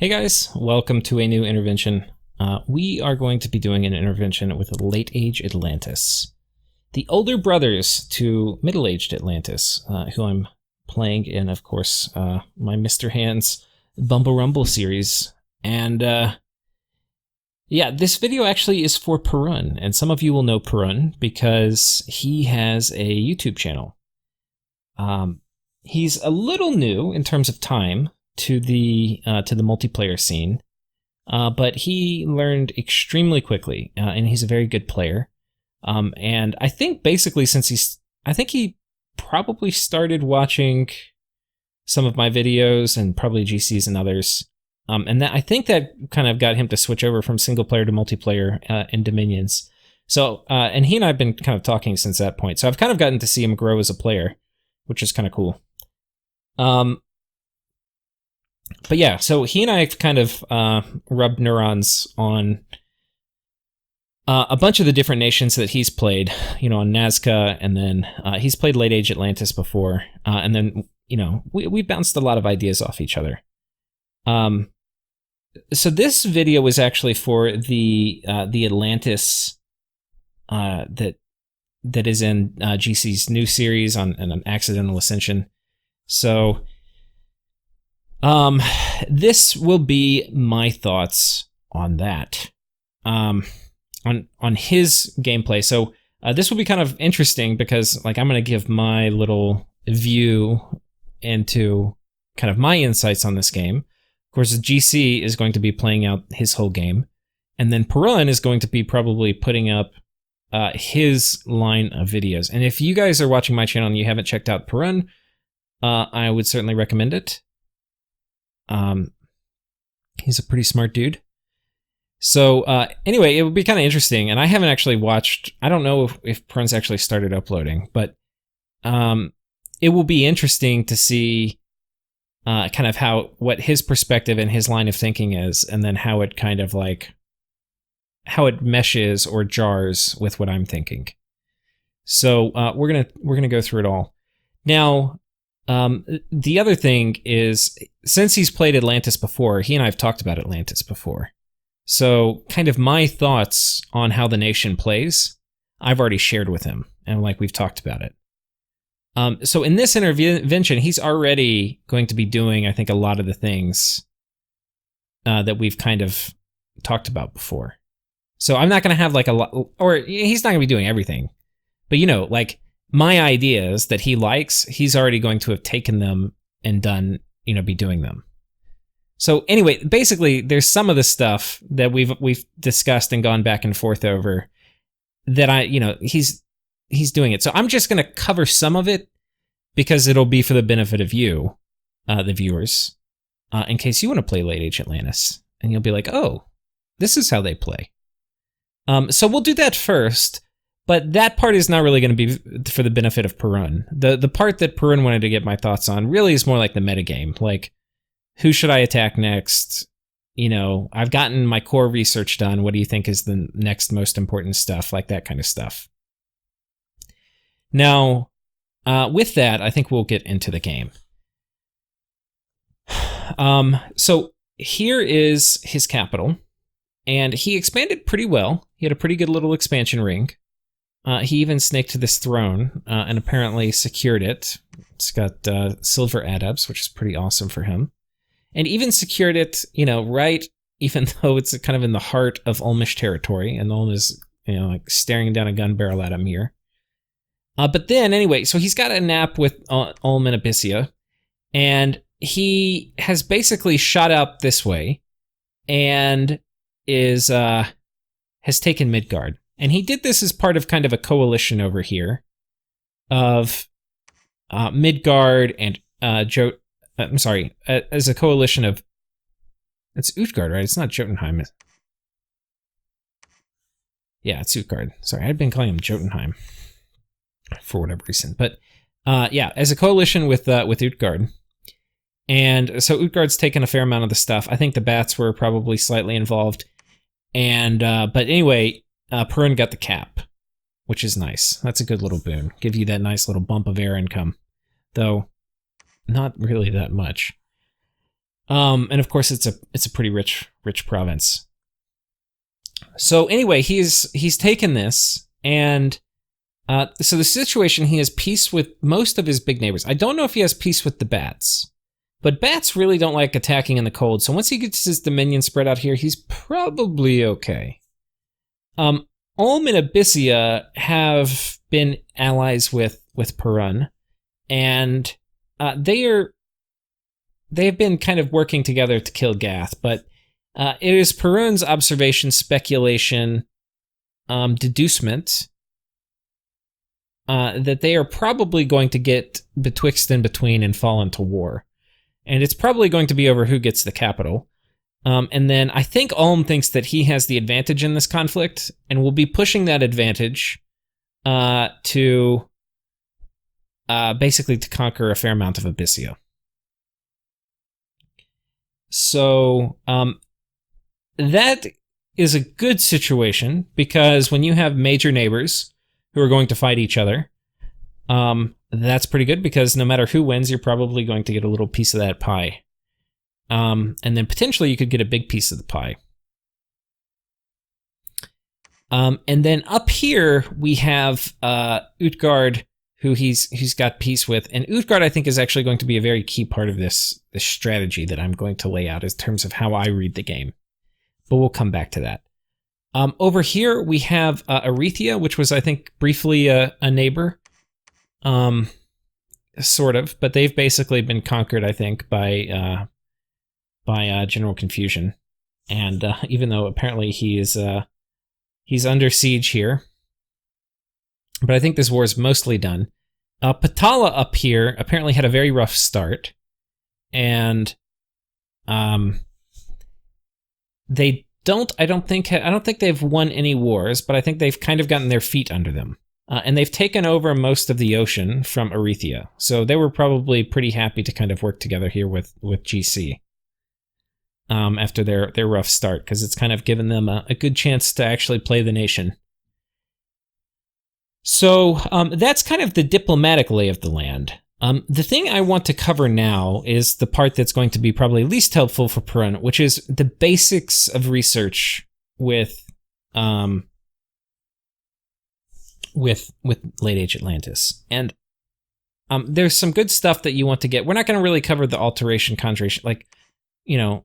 Hey guys, welcome to a new intervention. We are going to be doing an intervention with late-age Atlantis. The older brothers to middle-aged Atlantis, who I'm playing in, of course, my Mr. Hands Bumble Rumble series. And yeah, this video actually is for Perun, and some of you will know Perun because he has a YouTube channel. He's a little new in terms of time to the multiplayer scene, but he learned extremely quickly, and he's a very good player. And I think basically I think he probably started watching some of my videos and probably GCs and others. And I think that kind of got him to switch over from single player to multiplayer in Dominions. So, and he and I have been kind of talking since that point. So I've kind of gotten to see him grow as a player, which is kind of cool. But yeah, so he and I have kind of rubbed neurons on a bunch of the different nations that he's played, you know, on Nazca, and then he's played Late-Age Atlantis before, and then, you know, we bounced a lot of ideas off each other. So this video was actually for the Atlantis that is in GC's new series on an Accidental Ascension. So this will be my thoughts on that, on his gameplay. So this will be kind of interesting because, like, I'm going to give my little view into kind of my insights on this game. Of course, the GC is going to be playing out his whole game, and then Perun is going to be probably putting up his line of videos. And if you guys are watching my channel and you haven't checked out Perun, I would certainly recommend it. He's a pretty smart dude. So anyway, it would be kind of interesting, and I haven't actually watched, I don't know if Perun's actually started uploading, but it will be interesting to see kind of what his perspective and his line of thinking is, and then how it kind of like, how it meshes or jars with what I'm thinking. So we're gonna go through it all. Now, the other thing is, since he's played Atlantis before, he and I have talked about Atlantis before. So kind of my thoughts on how the nation plays, I've already shared with him, and like we've talked about it. So in this intervention, he's already going to be doing, I think, a lot of the things that we've kind of talked about before. So I'm not going to have like a lot, or he's not going to be doing everything, but you know, like, my ideas that he likes, he's already going to have taken them and done, you know, be doing them. So anyway, basically, there's some of the stuff that we've discussed and gone back and forth over that you know, he's doing it. So I'm just going to cover some of it because it'll be for the benefit of you, the viewers, in case you want to play Late-Age Atlantis, and you'll be like, oh, this is how they play. So we'll do that first. But that part is not really going to be for the benefit of Perun. The part that Perun wanted to get my thoughts on really is more like the metagame. Like, who should I attack next? You know, I've gotten my core research done. What do you think is the next most important stuff? Like that kind of stuff. Now, with that, I think we'll get into the game. So here is his capital. And he expanded pretty well. He had a pretty good little expansion ring. He even snaked this throne and apparently secured it. It's got silver adepts, which is pretty awesome for him. And even secured it, you know, right, even though it's kind of in the heart of Ulmish territory, and Ulm is, you know, like staring down a gun barrel at him here. But then, anyway, so he's got a nap with Ulm and Abyssia, and he has basically shot out this way, and has taken Midgard. And he did this as part of kind of a coalition over here of Midgard and as a coalition of, it's Utgard, right? It's not Jotunheim. Yeah, it's Utgard. Sorry, I'd been calling him Jotunheim for whatever reason. But yeah, as a coalition with Utgard. And so Utgard's taken a fair amount of the stuff. I think the bats were probably slightly involved. And but anyway, Perun got the cap, which is nice. That's a good little boon. Give you that nice little bump of air income. Though, not really that much. And of course, it's a pretty rich province. So anyway, he's taken this, and so the situation, he has peace with most of his big neighbors. I don't know if he has peace with the bats, but bats really don't like attacking in the cold. So once he gets his dominion spread out here, he's probably okay. Ulm and Abyssia have been allies with Perun, and they have been kind of working together to kill Gath, but it is Perun's observation, speculation, deducement that they are probably going to get betwixt and between and fall into war. And it's probably going to be over who gets the capital. And then I think Ulm thinks that he has the advantage in this conflict and will be pushing that advantage to basically to conquer a fair amount of Abyssia. So that is a good situation, because when you have major neighbors who are going to fight each other, that's pretty good, because no matter who wins, you're probably going to get a little piece of that pie. And then potentially you could get a big piece of the pie. And then up here we have Utgard, who he's got peace with. And Utgard, I think, is actually going to be a very key part of this strategy that I'm going to lay out in terms of how I read the game. But we'll come back to that. Over here we have Erythia, which was, I think, briefly a neighbor. Sort of, but they've basically been conquered, I think, by general confusion. And even though apparently he's under siege here, but I think this war is mostly done. Patala up here apparently had a very rough start, and they I don't think they've won any wars, but I think they've kind of gotten their feet under them. And they've taken over most of the ocean from Erythia. So they were probably pretty happy to kind of work together here with GC after their rough start, because it's kind of given them a good chance to actually play the nation. So that's kind of the diplomatic lay of the land. The thing I want to cover now is the part that's going to be probably least helpful for Perun, which is the basics of research with Late Age Atlantis. And there's some good stuff that you want to get. We're not going to really cover the alteration, conjuration, like, you know,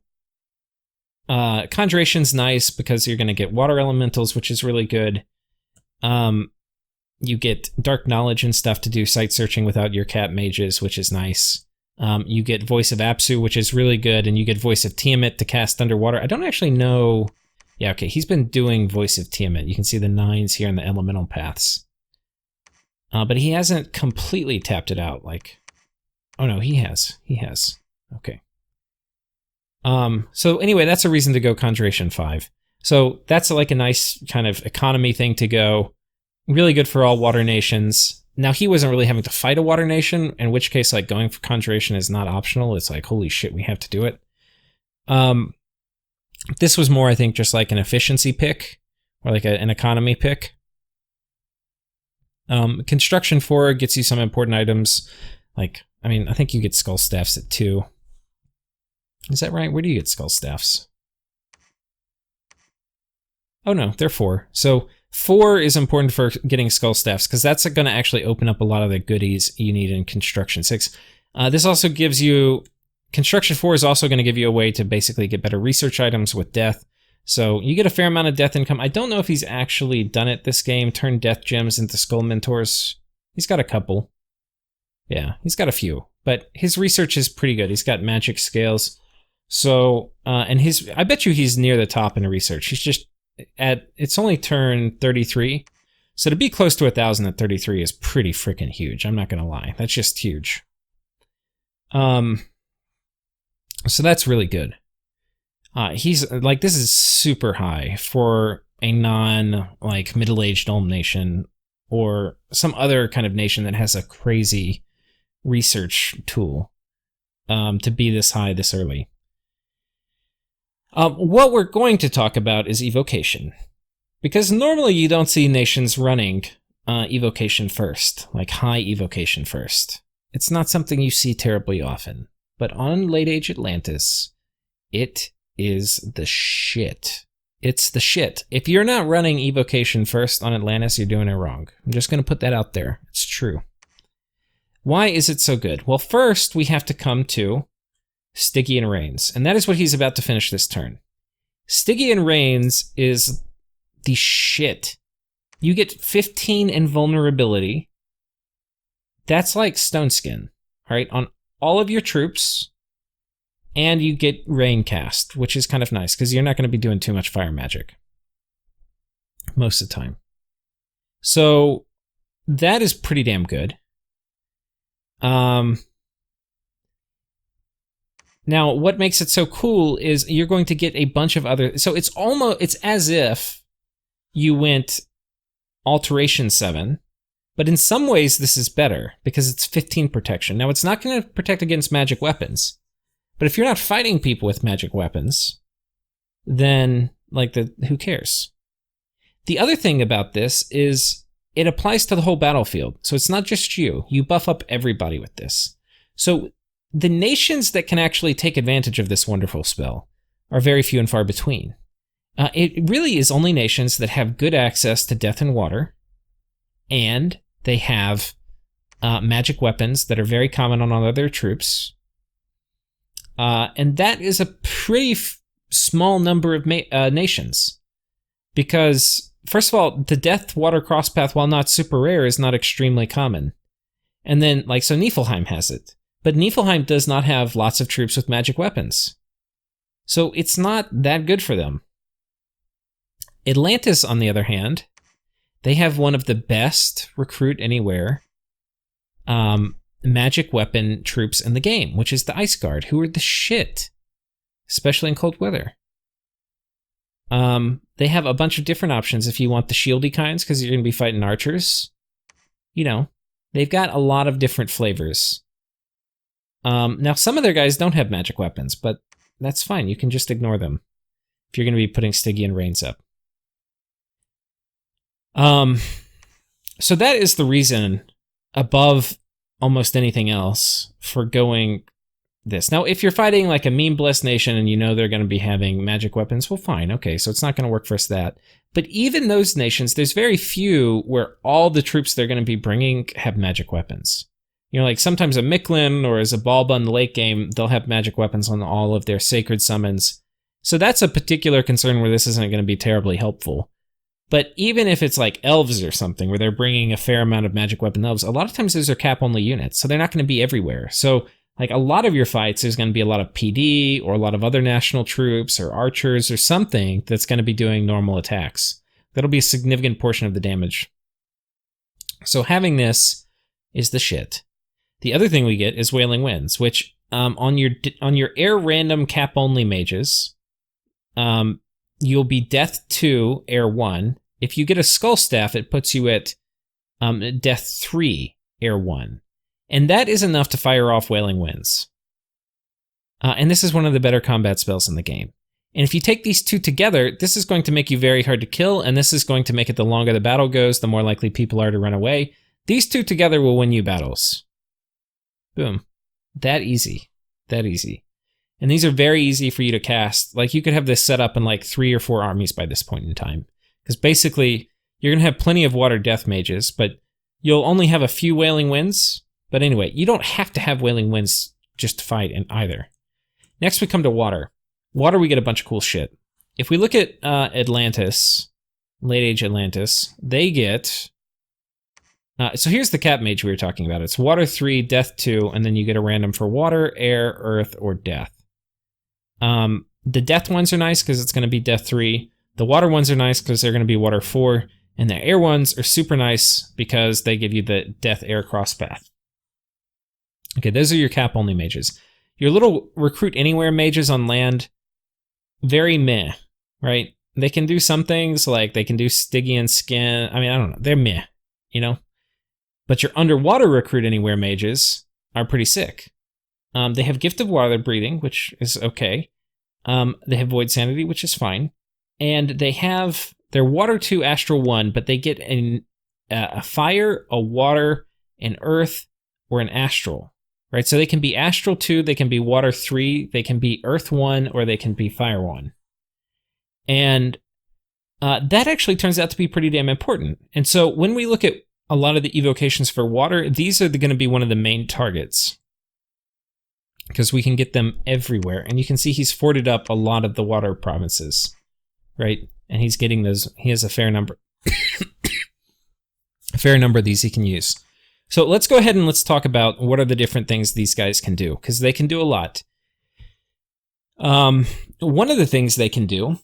conjuration's nice because you're going to get water elementals, which is really good. You get dark knowledge and stuff to do site searching without your cat mages, which is nice. You get Voice of Apsu, which is really good, and you get Voice of Tiamat to cast underwater. I don't actually know. Yeah, okay, he's been doing Voice of Tiamat. You can see the 9s here in the elemental paths. But he hasn't completely tapped it out, like... Oh no, he has. He has. Okay. So anyway, that's a reason to go Conjuration 5. So that's like a nice kind of economy thing to go. Really good for all water nations. Now, he wasn't really having to fight a water nation, in which case, like, going for Conjuration is not optional. It's like, holy shit, we have to do it. This was more, I think, just like an efficiency pick, or like an economy pick. Construction 4 gets you some important items. Like, I mean, I think you get Skull Staffs at 2. Is that right? Where do you get Skull Staffs? Oh no, they're 4. So 4 is important for getting Skull Staffs, because that's going to actually open up a lot of the goodies you need in Construction 6. This also gives you... Construction 4 is also going to give you a way to basically get better research items with death. So you get a fair amount of death income. I don't know if he's actually done it this game, turned death gems into skull mentors. He's got a couple. Yeah, he's got a few. But his research is pretty good. He's got magic scales. So, and I bet you he's near the top in the research. He's just it's only turn 33. So to be close to 1,000 at 33 is pretty freaking huge. I'm not going to lie. That's just huge. So that's really good. He's like, this is super high for a like middle-aged Ulm nation or some other kind of nation that has a crazy research tool to be this high this early. What we're going to talk about is evocation, because normally you don't see nations running evocation first, like high evocation first. It's not something you see terribly often. but on Late Age Atlantis, it is the shit. It's the shit. If you're not running Evocation first on Atlantis, you're doing it wrong. I'm just going to put that out there. It's true. Why is it so good? Well, first, we have to come to Stygian Reigns, and that is what he's about to finish this turn. Stygian Reigns is the shit. You get 15 invulnerability. That's like Stone Skin, right? On all of your troops, and you get Rain Cast, which is kind of nice, because you're not going to be doing too much fire magic most of the time. So that is pretty damn good. Now, what makes it so cool is you're going to get a bunch of other... So it's as if you went Alteration 7, but in some ways this is better, because it's 15 protection. Now, it's not going to protect against magic weapons, but if you're not fighting people with magic weapons, then, who cares? The other thing about this is it applies to the whole battlefield, so it's not just you. You buff up everybody with this. So the nations that can actually take advantage of this wonderful spell are very few and far between. It really is only nations that have good access to death and water, and they have magic weapons that are very common on all other troops. And that is a pretty small number of nations. Because, first of all, the death water crosspath, while not super rare, is not extremely common. And then, so Niflheim has it. But Niflheim does not have lots of troops with magic weapons. So it's not that good for them. Atlantis, on the other hand, they have one of the best recruit anywhere magic weapon troops in the game, which is the Ice Guard, who are the shit, especially in cold weather. They have a bunch of different options if you want the shieldy kinds, because you're going to be fighting archers. They've got a lot of different flavors. Now, some of their guys don't have magic weapons, but that's fine. You can just ignore them if you're going to be putting Stygian Reigns up. So that is the reason, above almost anything else, for going this. Now, if you're fighting like a meme-blessed nation and you know they're going to be having magic weapons, well, fine. Okay, so it's not going to work for us that. But even those nations, there's very few where all the troops they're going to be bringing have magic weapons. Sometimes a Micklin or as a Balba in the late game, they'll have magic weapons on all of their sacred summons. So that's a particular concern where this isn't going to be terribly helpful. But even if it's like elves or something, where they're bringing a fair amount of magic weapon elves, a lot of times those are cap-only units, so they're not going to be everywhere. So, a lot of your fights, there's going to be a lot of PD or a lot of other national troops or archers or something that's going to be doing normal attacks. That'll be a significant portion of the damage. So having this is the shit. The other thing we get is Wailing Winds, which on your air random cap only mages, you'll be Death 2, Air 1. If you get a Skull Staff, it puts you at Death 3, Air 1. And that is enough to fire off Wailing Winds. And this is one of the better combat spells in the game. And if you take these two together, this is going to make you very hard to kill, and this is going to make it the longer the battle goes, the more likely people are to run away. These two together will win you battles. Boom. That easy. That easy. And these are very easy for you to cast. You could have this set up in 3 or 4 armies by this point in time. Because basically, you're going to have plenty of water death mages, but you'll only have a few Wailing Winds. But anyway, you don't have to have Wailing Winds just to fight in either. Next, we come to water. Water, we get a bunch of cool shit. If we look at Atlantis, Late Age Atlantis, they get... so here's the cap mage we were talking about. It's water 3, death 2, and then you get a random for water, air, earth, or death. The death ones are nice because it's going to be death 3. The water ones are nice because they're going to be water 4. And the air ones are super nice because they give you the death air cross path. Okay, those are your cap only mages. Your little recruit anywhere mages on land, very meh, right? They can do some things, like they can do Stygian skin. I don't know. They're meh, But your underwater recruit anywhere mages are pretty sick. They have Gift of Water Breathing, which is okay. They have Void Sanity, which is fine. And they have their Water 2, Astral 1, but they get a Fire, a Water, an Earth, or an Astral. right? So they can be Astral 2, they can be Water 3, they can be Earth 1, or they can be Fire 1. And that actually turns out to be pretty damn important. And so when we look at a lot of the evocations for water, these are going to be one of the main targets, because we can get them everywhere. And you can see he's forted up a lot of the water provinces, right? And he's getting those, he has a fair number. A fair number of these he can use. So let's go ahead and let's talk about what are the different things these guys can do, because they can do a lot. One of the things they can do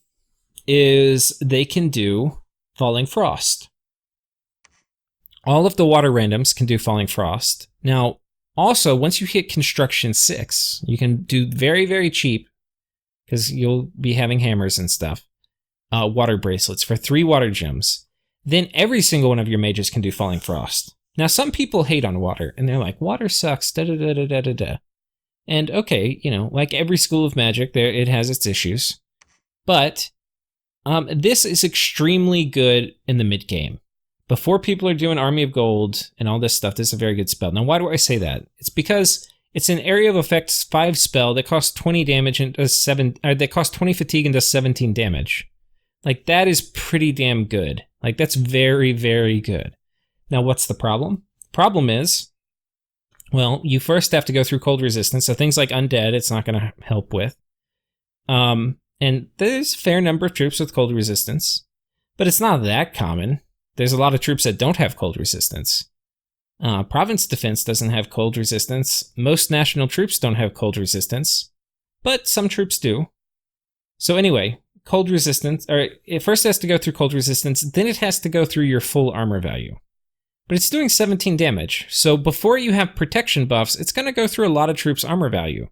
is they can do Falling Frost. All of the water randoms can do Falling Frost. Now, also, once you hit Construction 6, you can do very, very cheap, because you'll be having hammers and stuff, water bracelets for 3 water gems. Then every single one of your mages can do Falling Frost. Now, some people hate on water, and they're like, water sucks, da-da-da-da-da-da. And okay, you know, like every school of magic, it has its issues. But this is extremely good in the mid-game. Before people are doing Army of Gold and all this stuff, this is a very good spell. Now, why do I say that? It's because it's an Area of Effects 5 spell that costs 20 damage and does that costs 20 fatigue and does 17 damage. Like, that is pretty damn good. Like, that's very, very good. Now, what's the problem? Problem is, well, you first have to go through cold resistance, so things like undead, it's not going to help with. And there's a fair number of troops with cold resistance, but it's not that common. There's a lot of troops that don't have cold resistance. Province Defense doesn't have cold resistance. Most national troops don't have cold resistance, but some troops do. So anyway, cold resistance, or it first has to go through cold resistance, then it has to go through your full armor value. But it's doing 17 damage, so before you have protection buffs, it's going to go through a lot of troops' armor value.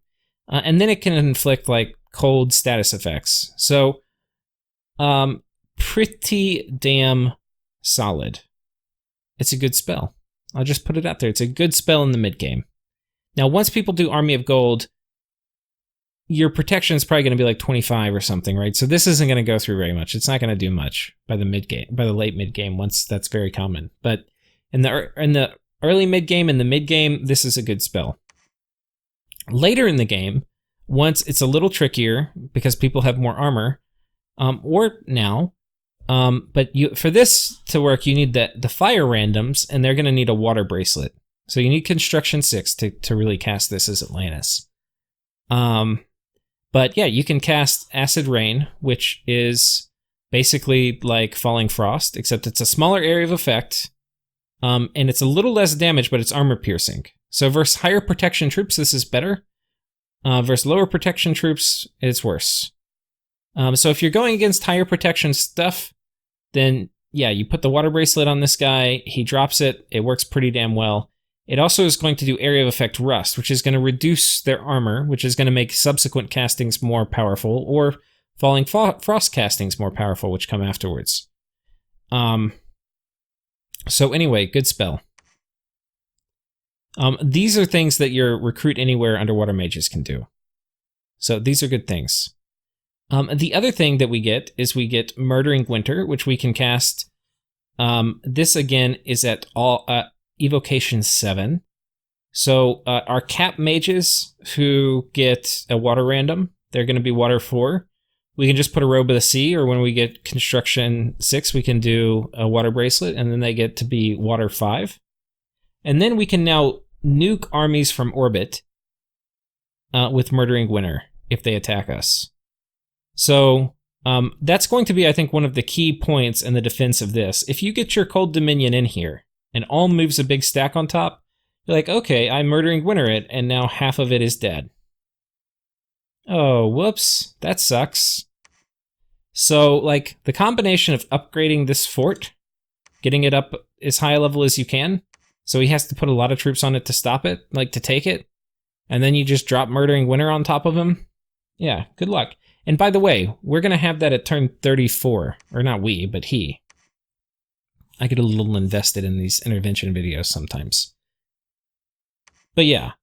And then it can inflict, like, cold status effects. So, pretty damn solid. It's a good spell. I'll just put it out there. It's a good spell in the mid-game. Now, once people do Army of Gold, your protection is probably going to be like 25 or something, right? So this isn't going to go through very much. It's not going to do much by the mid-game, by the late mid-game, once that's very common. But in the early mid-game and the mid-game, this is a good spell. Later in the game, once it's a little trickier because people have more armor, or now, but for this to work, you need the fire randoms, and they're going to need a water bracelet. So you need Construction 6 to really cast this as Atlantis. But yeah, you can cast Acid Rain, which is basically like Falling Frost, except it's a smaller area of effect, and it's a little less damage, but it's armor piercing. So versus higher protection troops, this is better. Versus lower protection troops, it's worse. So if you're going against higher protection stuff, then yeah, you put the water bracelet on this guy, he drops it, it works pretty damn well. It also is going to do area of effect rust, which is going to reduce their armor, which is going to make subsequent castings more powerful, or Falling Frost castings more powerful, which come afterwards. So anyway, good spell. These are things that your Recruit Anywhere Underwater Mages can do. So these are good things. The other thing that we get is we get Murdering Winter, which we can cast. This again is at all Evocation 7. So our cap mages who get a water random, they're going to be water 4. We can just put a Robe of the Sea, or when we get Construction 6, we can do a water bracelet, and then they get to be water 5. And then we can now nuke armies from orbit with Murdering Winter if they attack us. So that's going to be, I think, one of the key points in the defense of this. If you get your Cold Dominion in here, and all moves a big stack on top, you're like, okay, I'm Murdering Winter it, and now half of it is dead. Oh, whoops, that sucks. So, like, the combination of upgrading this fort, getting it up as high a level as you can, so he has to put a lot of troops on it to stop it, like to take it, and then you just drop Murdering Winter on top of him. Yeah, good luck. And by the way, we're going to have that at turn 34, or not we, but he. I get a little invested in these intervention videos sometimes. But yeah.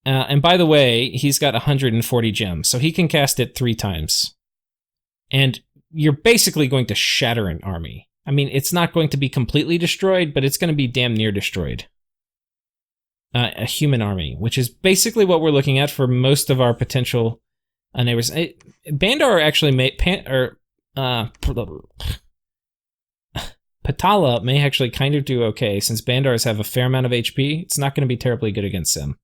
And by the way, he's got 140 gems, so he can cast it 3 times. And you're basically going to shatter an army. I mean, it's not going to be completely destroyed, but it's going to be damn near destroyed. a human army, which is basically what we're looking at for most of our potential neighbors. Bandar actually made Patala may actually kind of do okay, since Bandars have a fair amount of HP. It's not going to be terribly good against them.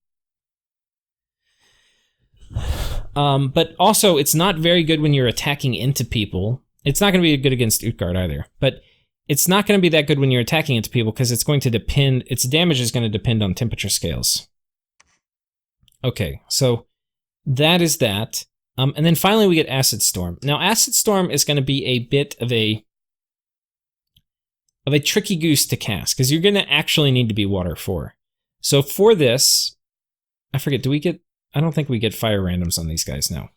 But also, it's not very good when you're attacking into people. It's not going to be good against Utgard either. But it's not going to be that good when you're attacking into people because it's going to depend, its damage is going to depend on temperature scales. Okay, so that is that. And then finally we get Acid Storm. Now, Acid Storm is going to be a bit of a tricky goose to cast, because you're going to actually need to be water 4. So for this, I forget, I don't think we get fire randoms on these guys now.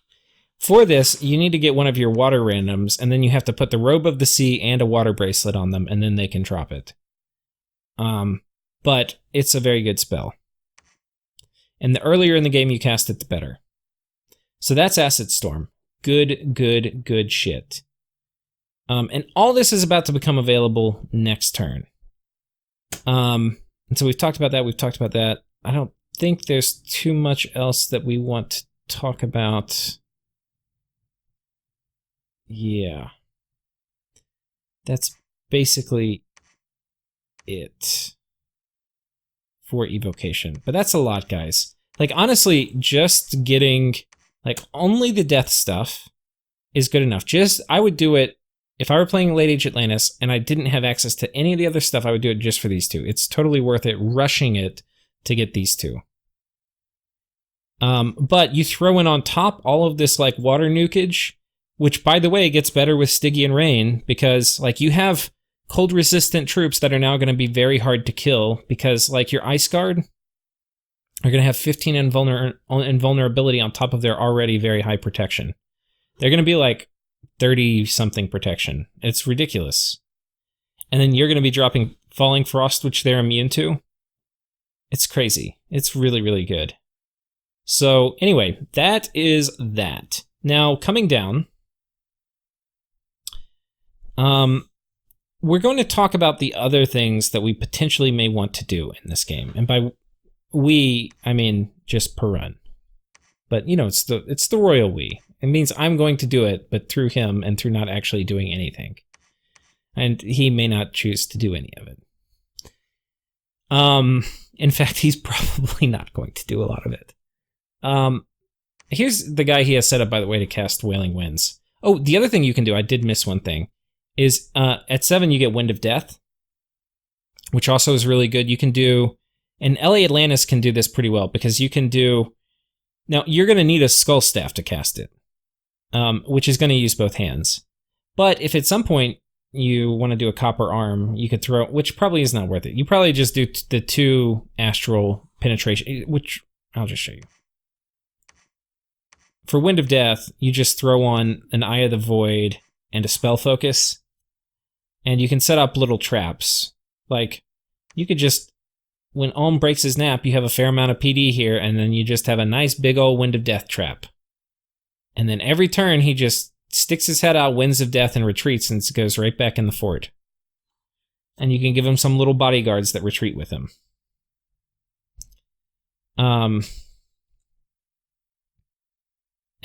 For this, you need to get one of your water randoms, and then you have to put the Robe of the Sea and a water bracelet on them, and then they can drop it. But it's a very good spell. And the earlier in the game you cast it, the better. So that's Acid Storm. Good shit. And all this is about to become available next turn. And so we've talked about that. I don't think there's too much else that we want to talk about. Yeah. That's basically it for evocation. But that's a lot, guys. Like, honestly, just getting, like, only the death stuff is good enough. I would do it, if I were playing Late Age Atlantis and I didn't have access to any of the other stuff, I would do it just for these two. It's totally worth it rushing it to get these two. But you throw in on top all of this, like, water nukage, which, by the way, gets better with Stygian Rain, because, like, you have cold-resistant troops that are now going to be very hard to kill, because, like, your Ice Guard are going to have 15 invulnerability on top of their already very high protection. They're going to be, like, 30-something protection. It's ridiculous. And then you're going to be dropping Falling Frost, which they're immune to. It's crazy. It's really, really good. So, anyway, that is that. Now, coming down, we're going to talk about the other things that we potentially may want to do in this game. And by we, I mean just Perun. But, you know, it's the royal we. It means I'm going to do it, but through him and through not actually doing anything. And he may not choose to do any of it. In fact, he's probably not going to do a lot of it. Here's the guy he has set up, by the way, to cast Wailing Winds. Oh, the other thing you can do, I did miss one thing, is at 7 you get Wind of Death, which also is really good. You can do, and LA-Atlantis can do this pretty well, because you can do, now you're going to need a Skull Staff to cast it, which is going to use both hands. But if at some point you want to do a Copper Arm, you could throw, which probably is not worth it. You probably just do the 2 Astral Penetration, which I'll just show you. For Wind of Death, you just throw on an Eye of the Void and a Spell Focus, and you can set up little traps. Like, you could just, when Olm breaks his nap, you have a fair amount of PD here, and then you just have a nice big old Wind of Death trap. And then every turn, he just sticks his head out, Winds of Death, and retreats, and goes right back in the fort. And you can give him some little bodyguards that retreat with him.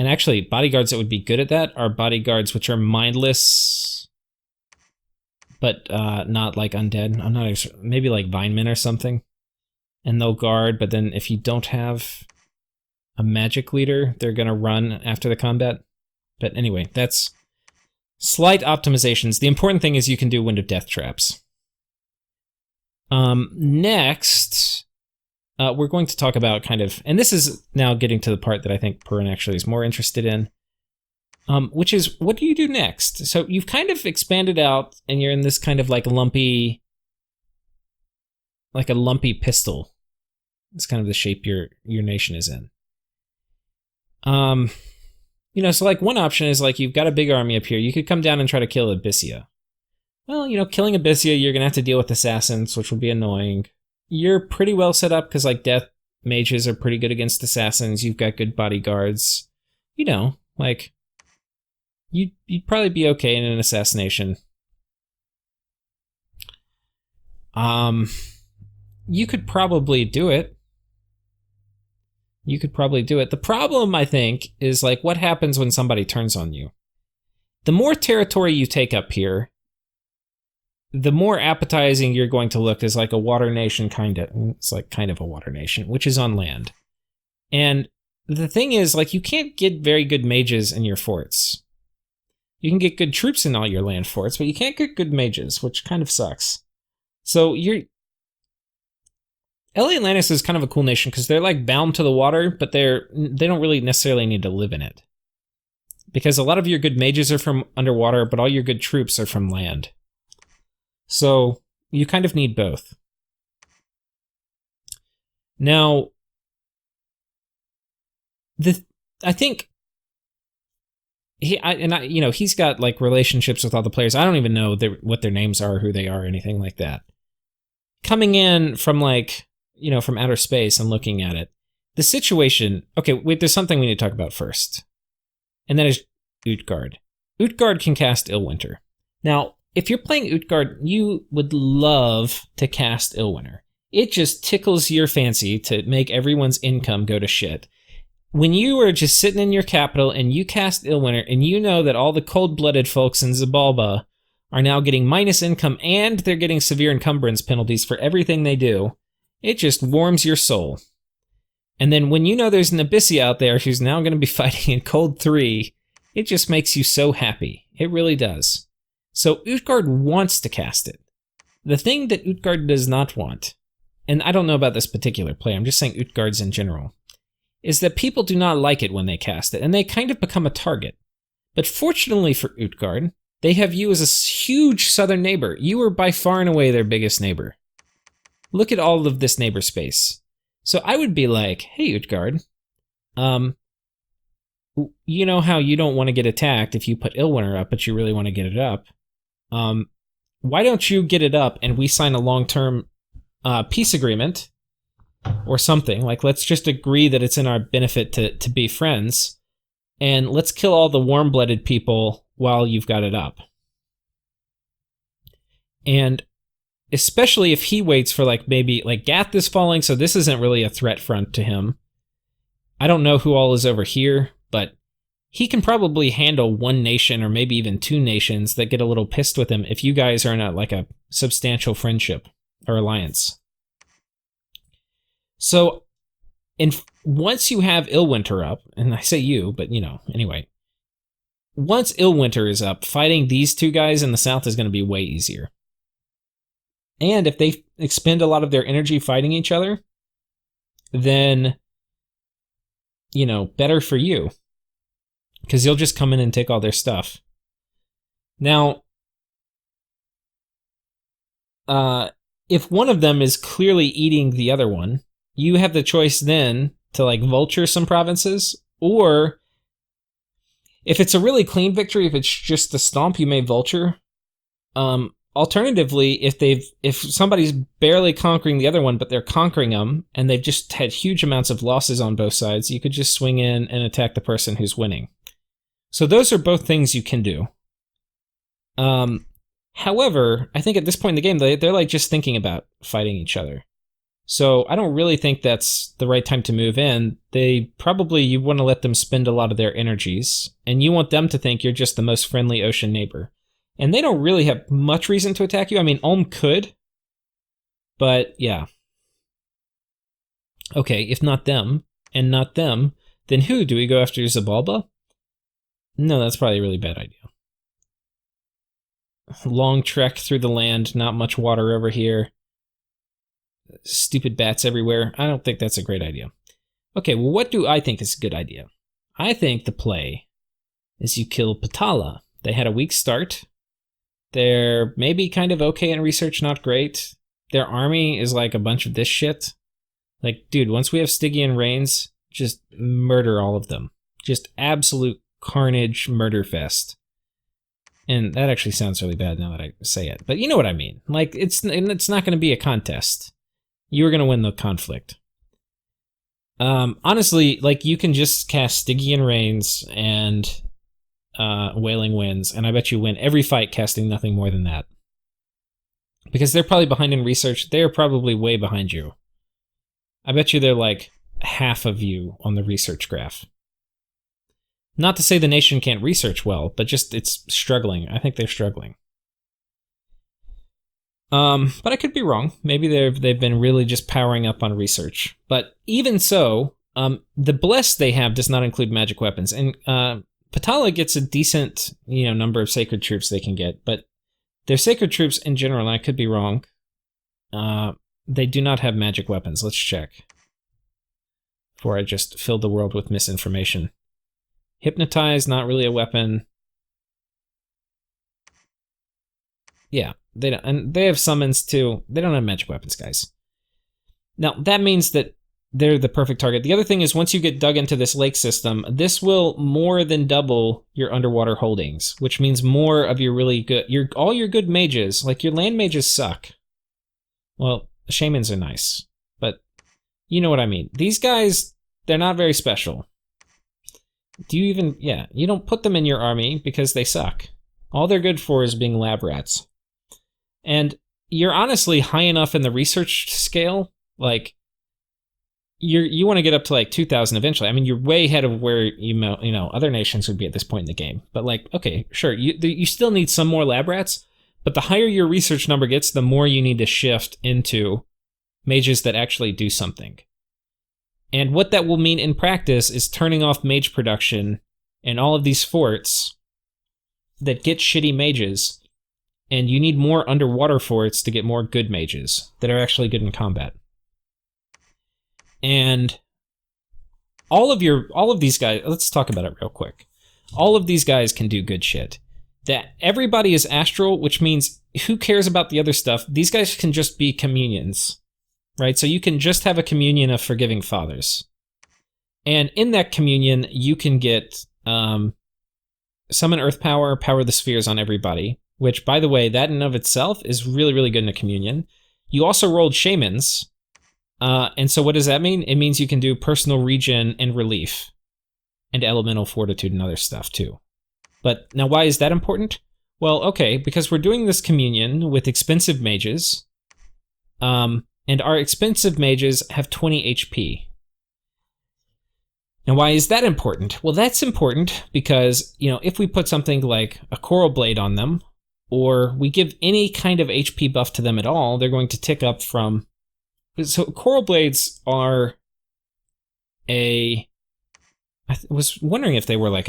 And actually, bodyguards that would be good at that are bodyguards which are mindless, but not like undead. I'm not sure. Maybe like Vinemen or something. And they'll guard, but then if you don't have a magic leader, they're going to run after the combat. But anyway, that's slight optimizations. The important thing is you can do Wind of Death traps. Next, we're going to talk about kind of, and this is now getting to the part that I think Perun actually is more interested in, which is, what do you do next? So you've kind of expanded out, and you're in this kind of like lumpy, like a lumpy pistol. It's kind of the shape your nation is in. You know, so like one option is like you've got a big army up here. You could come down and try to kill Abyssia. Well, you know, killing Abyssia, you're going to have to deal with assassins, which will be annoying. You're pretty well set up because, like, death mages are pretty good against assassins. You've got good bodyguards. You know, like, you'd probably be okay in an assassination. You could probably do it. You could probably do it. The problem, I think, is like what happens when somebody turns on you. The more territory you take up here, the more appetizing you're going to look as like a water nation it's like kind of a water nation, which is on land. And the thing is, like, you can't get very good mages in your forts. You can get good troops in all your land forts, but you can't get good mages, which kind of sucks. So LA-Atlantis is kind of a cool nation because they're like bound to the water, but they don't really necessarily need to live in it. Because a lot of your good mages are from underwater, but all your good troops are from land. So you kind of need both. Now, I think he's got like relationships with all the players. I don't even know what their names are, who they are, or anything like that. Coming in from like, from outer space and looking at it, the situation. Okay, wait. There's something we need to talk about first, and that is Utgard. Utgard can cast Illwinter. Now, if you're playing Utgard, you would love to cast Illwinter. It just tickles your fancy to make everyone's income go to shit. When you are just sitting in your capital and you cast Illwinter and you know that all the cold-blooded folks in Zabalba are now getting minus income and they're getting severe encumbrance penalties for everything they do, it just warms your soul. And then when you know there's an Abyssia out there who's now going to be fighting in Cold 3, it just makes you so happy. It really does. So Utgard wants to cast it. The thing that Utgard does not want, and I don't know about this particular play, I'm just saying Utgards in general, is that people do not like it when they cast it, and they kind of become a target. But fortunately for Utgard, they have you as a huge southern neighbor. You are by far and away their biggest neighbor. Look at all of this neighbor space. So I would be like, hey Utgard, you know how you don't want to get attacked if you put Illwinter up, but you really want to get it up. Why don't you get it up and we sign a long-term peace agreement or something? Like, let's just agree that it's in our benefit to be friends, and let's kill all the warm-blooded people while you've got it up. And especially if he waits for maybe Gath is falling, so this isn't really a threat front to him. I don't know who all is over here, but he can probably handle one nation or maybe even two nations that get a little pissed with him if you guys are in a substantial friendship or alliance. So, once you have Illwinter up, and I say you, but anyway, once Illwinter is up, fighting these two guys in the south is going to be way easier. And if they expend a lot of their energy fighting each other, then, better for you. Because you'll just come in and take all their stuff. Now, if one of them is clearly eating the other one, you have the choice then to vulture some provinces, or if it's a really clean victory, if it's just the stomp, you may vulture. Alternatively, if somebody's barely conquering the other one, but they're conquering them, and they've just had huge amounts of losses on both sides, you could just swing in and attack the person who's winning. So those are both things you can do. However, I think at this point in the game, they're just thinking about fighting each other. So I don't really think that's the right time to move in. You want to let them spend a lot of their energies, and you want them to think you're just the most friendly ocean neighbor. And they don't really have much reason to attack you. I mean, Ulm could, but yeah. Okay, if not them, and not them, then who? Do we go after Zabalba? No, that's probably a really bad idea. Long trek through the land, not much water over here. Stupid bats everywhere. I don't think that's a great idea. Okay, well, what do I think is a good idea? I think the play is you kill Patala. They had a weak start. They're maybe kind of okay in research, not great. Their army is a bunch of this shit. Dude, once we have Stygian Reigns, just murder all of them. Just absolute carnage murder fest. And that actually sounds really bad now that I say it. But you know what I mean. It's not going to be a contest. You're going to win the conflict. Honestly, you can just cast Stygian Reigns and Wailing Winds, and I bet you win every fight casting nothing more than that. Because they're probably behind in research. They're probably way behind you. I bet you they're half of you on the research graph. Not to say the nation can't research well, but just it's struggling. I think they're struggling. But I could be wrong. Maybe they've been really just powering up on research. But even so, the bless they have does not include magic weapons, and Patala gets a decent number of sacred troops they can get, but their sacred troops in general, and I could be wrong, they do not have magic weapons. Let's check before I just filled the world with misinformation. Hypnotize, not really a weapon. Yeah, they don't, and they have summons too. They don't have magic weapons, guys. Now, that means that they're the perfect target. The other thing is, once you get dug into this lake system, this will more than double your underwater holdings, which means more of your really good, all your good mages. Like, your land mages suck. Well, shamans are nice, but you know what I mean. These guys, they're not very special. You don't put them in your army because they suck. All they're good for is being lab rats. And you're honestly high enough in the research scale, like, you want to get up to like 2,000 eventually. I mean, you're way ahead of where other nations would be at this point in the game. But like, okay, sure, you still need some more lab rats, but the higher your research number gets, the more you need to shift into mages that actually do something. And what that will mean in practice is turning off mage production and all of these forts that get shitty mages, and you need more underwater forts to get more good mages that are actually good in combat. And all of these guys, let's talk about it real quick. All of these guys can do good shit. That everybody is astral, which means who cares about the other stuff? These guys can just be communions, right? So you can just have a communion of forgiving fathers. And in that communion, you can get summon earth power, power the spheres on everybody, which, by the way, that in of itself is really, really good in a communion. You also rolled shamans. And so what does that mean? It means you can do personal regen and relief and elemental fortitude and other stuff too. But now why is that important? Well, okay, because we're doing this communion with expensive mages, and our expensive mages have 20 HP. Now why is that important? Well, that's important because, if we put something like a coral blade on them, or we give any kind of HP buff to them at all, they're going to tick up from... So coral blades are I was wondering if they were like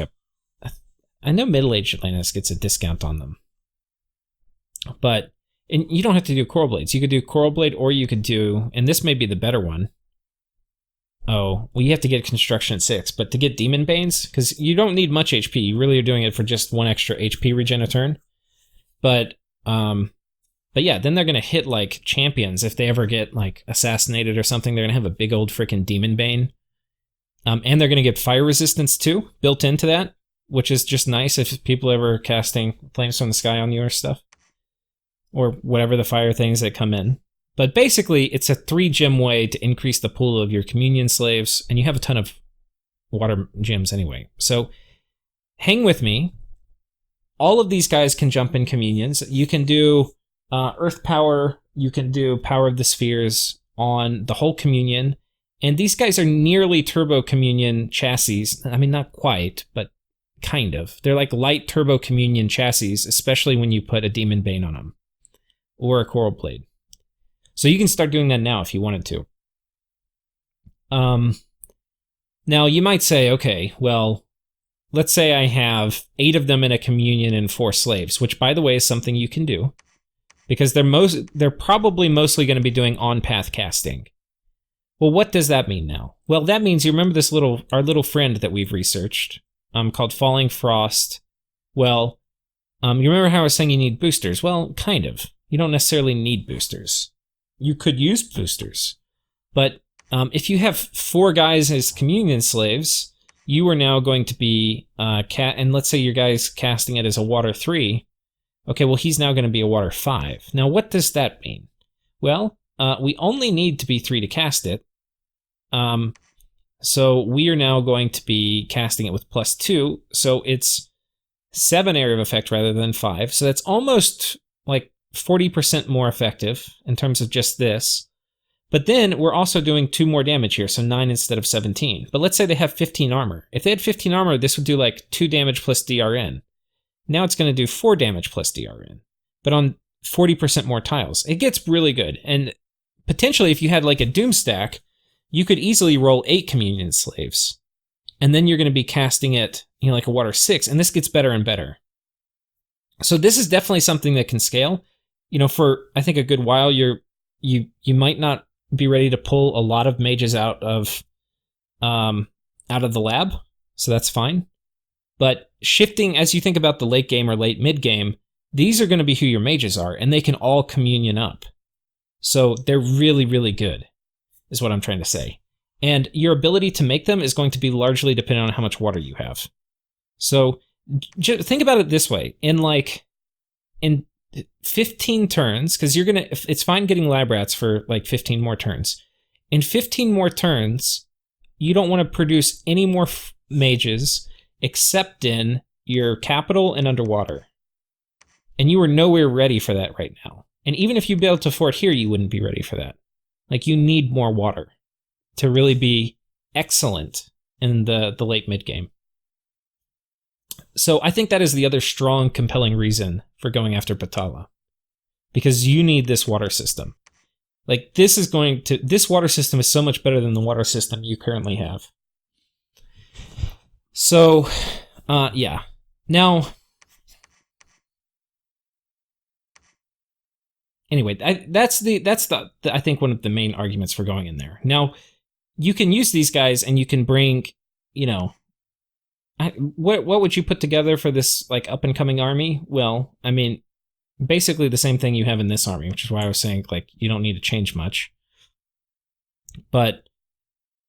I know middle-aged Atlantis gets a discount on them. But you don't have to do coral blades. You could do coral blade, or you could do, and this may be the better one. Oh, well, you have to get construction at 6, but to get demon banes, because you don't need much HP. You really are doing it for just 1 extra HP regen a turn. But yeah, then they're going to hit, like, champions. If they ever get, like, assassinated or something, they're going to have a big old freaking demon bane. And they're going to get fire resistance, too, built into that, which is just nice if people ever casting flames from the sky on you or stuff. Or whatever the fire things that come in. But basically, it's a 3-gem way to increase the pool of your communion slaves, and you have a ton of water gems anyway. So, hang with me. All of these guys can jump in communions. You can do... earth power, you can do power of the spheres on the whole communion, and these guys are nearly turbo communion chassis. I mean, not quite, but kind of. They're like light turbo communion chassis, especially when you put a demon bane on them, or a coral blade. So you can start doing that now if you wanted to. Now you might say, okay, well, let's say I have 8 of them in a communion and 4 slaves, which, by the way, is something you can do. Because they're probably mostly going to be doing on-path casting. Well, what does that mean now? Well, that means you remember our little friend that we've researched, called Falling Frost. Well, you remember how I was saying you need boosters? Well, kind of. You don't necessarily need boosters. You could use boosters. But if you have 4 guys as communion slaves, you are now going to be, and let's say your guy's casting it as a water 3, okay, well, he's now going to be a water 5. Now, what does that mean? Well, we only need to be 3 to cast it. So we are now going to be casting it with +2. So it's 7 area of effect rather than 5. So that's almost like 40% more effective in terms of just this. But then we're also doing 2 more damage here, so 9 instead of 17. But let's say they have 15 armor. If they had 15 armor, this would do like 2 damage plus DRN. Now it's going to do 4 damage plus DRN, but on 40% more tiles. It gets really good. And potentially, if you had like a Doom stack, you could easily roll 8 Communion Slaves. And then you're going to be casting it, like a Water 6, and this gets better and better. So this is definitely something that can scale. For I think a good while, you might not be ready to pull a lot of mages out of the lab, so that's fine. But shifting, as you think about the late game or late mid game, these are going to be who your mages are, and they can all communion up. So they're really, really good, is what I'm trying to say. And your ability to make them is going to be largely dependent on how much water you have. So think about it this way. In 15 turns, because it's fine getting lab rats for like 15 more turns. In 15 more turns, you don't want to produce any more mages except in your capital and underwater. And you are nowhere ready for that right now. And even if you built a fort here, you wouldn't be ready for that. Like, you need more water to really be excellent in the late mid game. So I think that is the other strong, compelling reason for going after Patala. Because you need this water system. Like, this water system is so much better than the water system you currently have. So, yeah. Now, anyway, that's I think one of the main arguments for going in there. Now, you can use these guys and you can bring, what would you put together for this like up and coming army? Well, I mean, basically the same thing you have in this army, which is why I was saying like you don't need to change much. But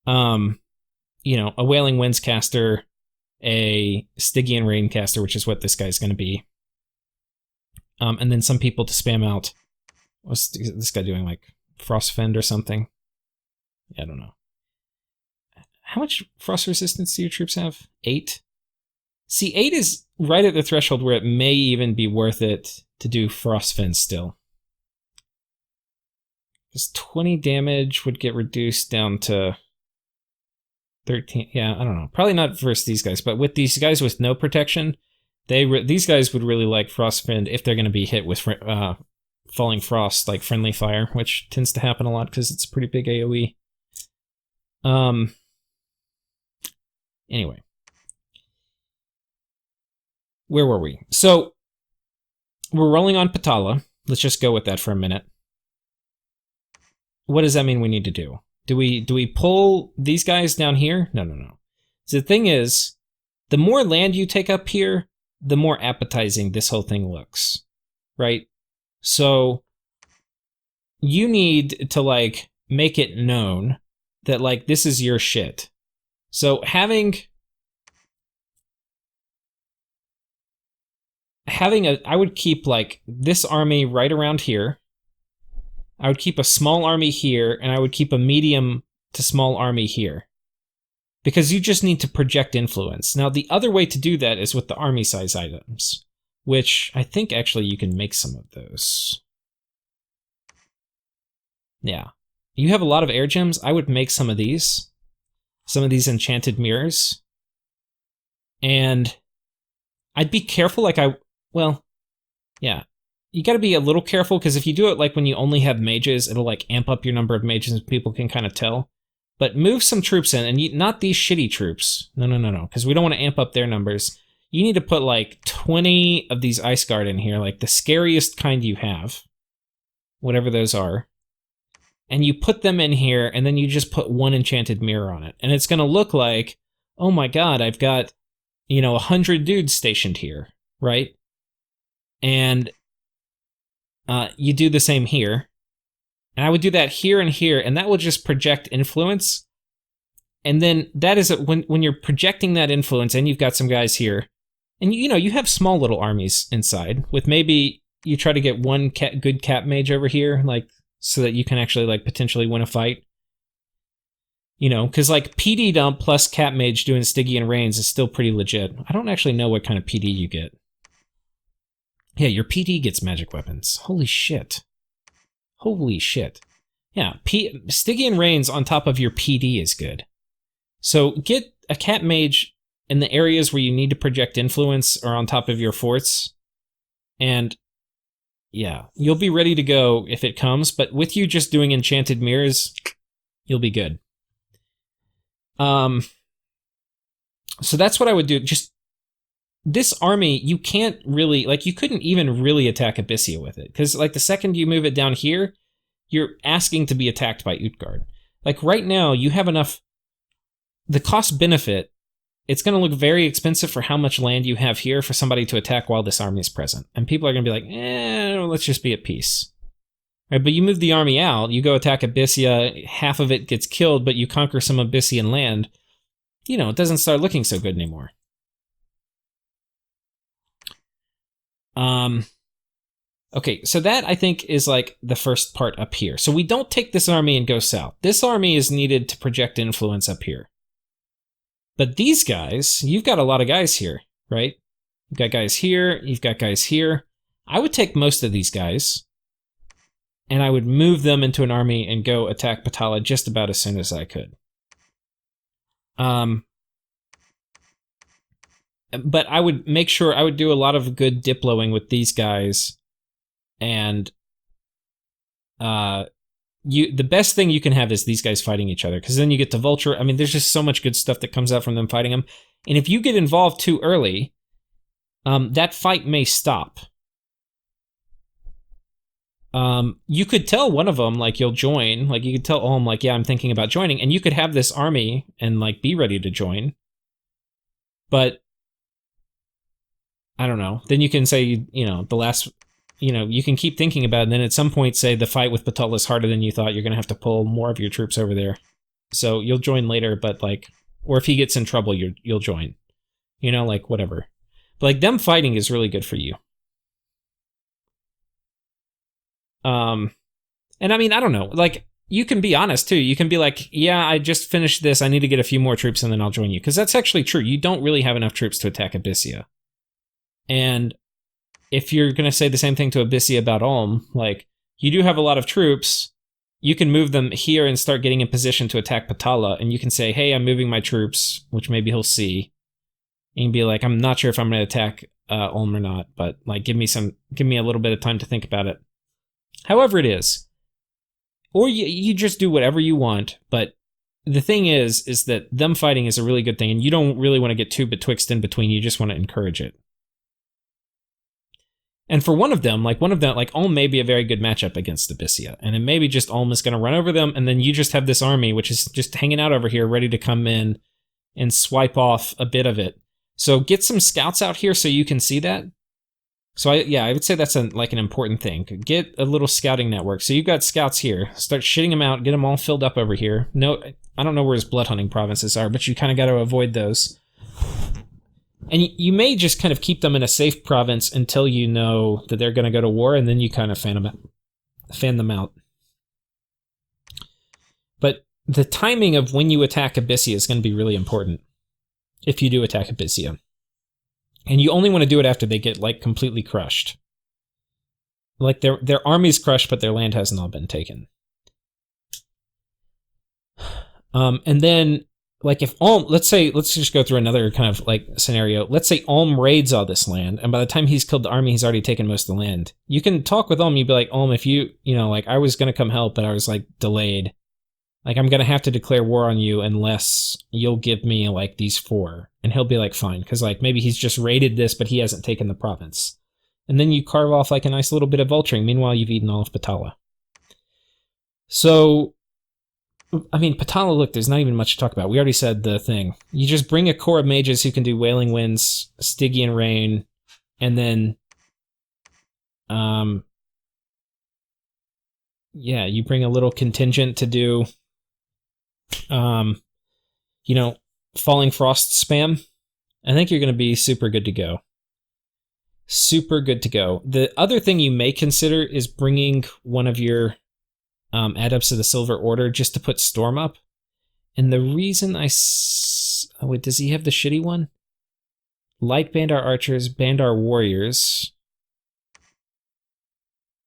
a Wailing Winds caster, a Stygian Rain caster, which is what this guy's going to be. And then some people to spam out. What's this guy doing? Like Frostfend or something? Yeah, I don't know. How much frost resistance do your troops have? 8? See, 8 is right at the threshold where it may even be worth it to do Frostfend still. Because 20 damage would get reduced down to 13. Yeah, I don't know. Probably not versus these guys, but with these guys with no protection, these guys would really like Frostfend if they're going to be hit with Falling Frost, like Friendly Fire, which tends to happen a lot because it's a pretty big AoE. Anyway. Where were we? So, we're rolling on Patala. Let's just go with that for a minute. What does that mean we need to do? Do we pull these guys down here? No. So the thing is, the more land you take up here, the more appetizing this whole thing looks. Right? So, you need to, like, make it known that, like, this is your shit. So, I would keep, like, this army right around here. I would keep a small army here, and I would keep a medium to small army here. Because you just need to project influence. Now, the other way to do that is with the army size items, which I think actually you can make some of those. Yeah. You have a lot of air gems. I would make some of these enchanted mirrors. And I'd be careful, yeah. You gotta be a little careful, because if you do it like when you only have mages, it'll like amp up your number of mages and people can kind of tell. But move some troops in, and not these shitty troops. No, because we don't want to amp up their numbers. You need to put like 20 of these Ice Guard in here, like the scariest kind you have. Whatever those are. And you put them in here, and then you just put one enchanted mirror on it. And it's gonna look like, oh my god, I've got, 100 dudes stationed here, right? And you do the same here. And I would do that here and here, and that will just project influence. And then that is when you're projecting that influence, and you've got some guys here, and you have small little armies inside, with maybe you try to get one good cap mage over here, like, so that you can actually like potentially win a fight. Because like PD dump plus cap mage doing Stygian Rains is still pretty legit. I don't actually know what kind of PD you get. Yeah, your PD gets magic weapons. Holy shit. Yeah, Stygian Reigns on top of your PD is good. So get a cat mage in the areas where you need to project influence or on top of your forts, and yeah, you'll be ready to go if it comes, but with you just doing enchanted mirrors, you'll be good. So that's what I would do. Just this army, you can't really, like, you couldn't even really attack Abyssia with it, because like the second you move it down here, you're asking to be attacked by Utgard. Like right now, you have enough. The cost benefit, it's going to look very expensive for how much land you have here for somebody to attack while this army is present. And people are going to be like, let's just be at peace. Right, but you move the army out, you go attack Abyssia, half of it gets killed, but you conquer some Abyssian land. You know, it doesn't start looking so good anymore. Okay, so that I think is like the first part up here. So we don't take this army and go south. This army is needed to project influence up here. But these guys, you've got a lot of guys here, right? You've got guys here, you've got guys here. I would take most of these guys, and I would move them into an army and go attack Patala just about as soon as I could. But I would make sure I would do a lot of good diploing with these guys, and the best thing you can have is these guys fighting each other, because then you get to Vulture. I mean, there's just so much good stuff that comes out from them fighting them. And if you get involved too early, that fight may stop. You could tell one of them, like, you'll join. Like, you could tell Ulm, like, yeah, I'm thinking about joining. And you could have this army and, like, be ready to join. But, I don't know. Then you can say, you know, the last... You know, you can keep thinking about it, and then at some point say the fight with Patala is harder than you thought, you're going to have to pull more of your troops over there. So you'll join later, but like, or if he gets in trouble, you'll join. You know, like, whatever. But like, them fighting is really good for you. And I mean, I don't know, like, you can be honest too. You can be like, yeah, I just finished this, I need to get a few more troops and then I'll join you. Because that's actually true. You don't really have enough troops to attack Abyssia. And if you're going to say the same thing to Abyssia about Ulm, like, you do have a lot of troops, you can move them here and start getting in position to attack Patala, and you can say, hey, I'm moving my troops, which maybe he'll see, and be like, I'm not sure if I'm going to attack Ulm or not, but like, give me a little bit of time to think about it. However it is. Or you just do whatever you want, but the thing is that them fighting is a really good thing, and you don't really want to get too betwixt in between, you just want to encourage it. And for one of them, like Ulm may be a very good matchup against Abyssia. And it may be just Ulm is going to run over them, and then you just have this army, which is just hanging out over here, ready to come in and swipe off a bit of it. So get some scouts out here so you can see that. So I would say that's like an important thing. Get a little scouting network. So you've got scouts here. Start shitting them out, get them all filled up over here. No, I don't know where his blood hunting provinces are, but you kind of got to avoid those. And you may just kind of keep them in a safe province until you know that they're going to go to war, and then you kind of fan them out. But the timing of when you attack Abyssia is going to be really important, if you do attack Abyssia. And you only want to do it after they get, like, completely crushed. Like, their army's crushed, but their land hasn't all been taken. And then... Like, if Ulm, let's just go through another kind of, like, scenario. Let's say Ulm raids all this land, and by the time he's killed the army, he's already taken most of the land. You can talk with Ulm, you'd be like, Ulm, if you know, like, I was going to come help, but I was, like, delayed. Like, I'm going to have to declare war on you unless you'll give me, like, these 4. And he'll be like, fine, because, like, maybe he's just raided this, but he hasn't taken the province. And then you carve off, like, a nice little bit of vulturing. Meanwhile, you've eaten all of Patala. So... I mean, Patala, look, there's not even much to talk about. We already said the thing. You just bring a core of mages who can do Wailing Winds, Stygian Rain, and then... yeah, you bring a little contingent to do... you know, Falling Frost spam. I think you're going to be super good to go. Super good to go. The other thing you may consider is bringing one of your... Adepts of the Silver Order just to put Storm up. And the reason oh, wait, does he have the shitty one? Light Bandar Archers, Bandar Warriors.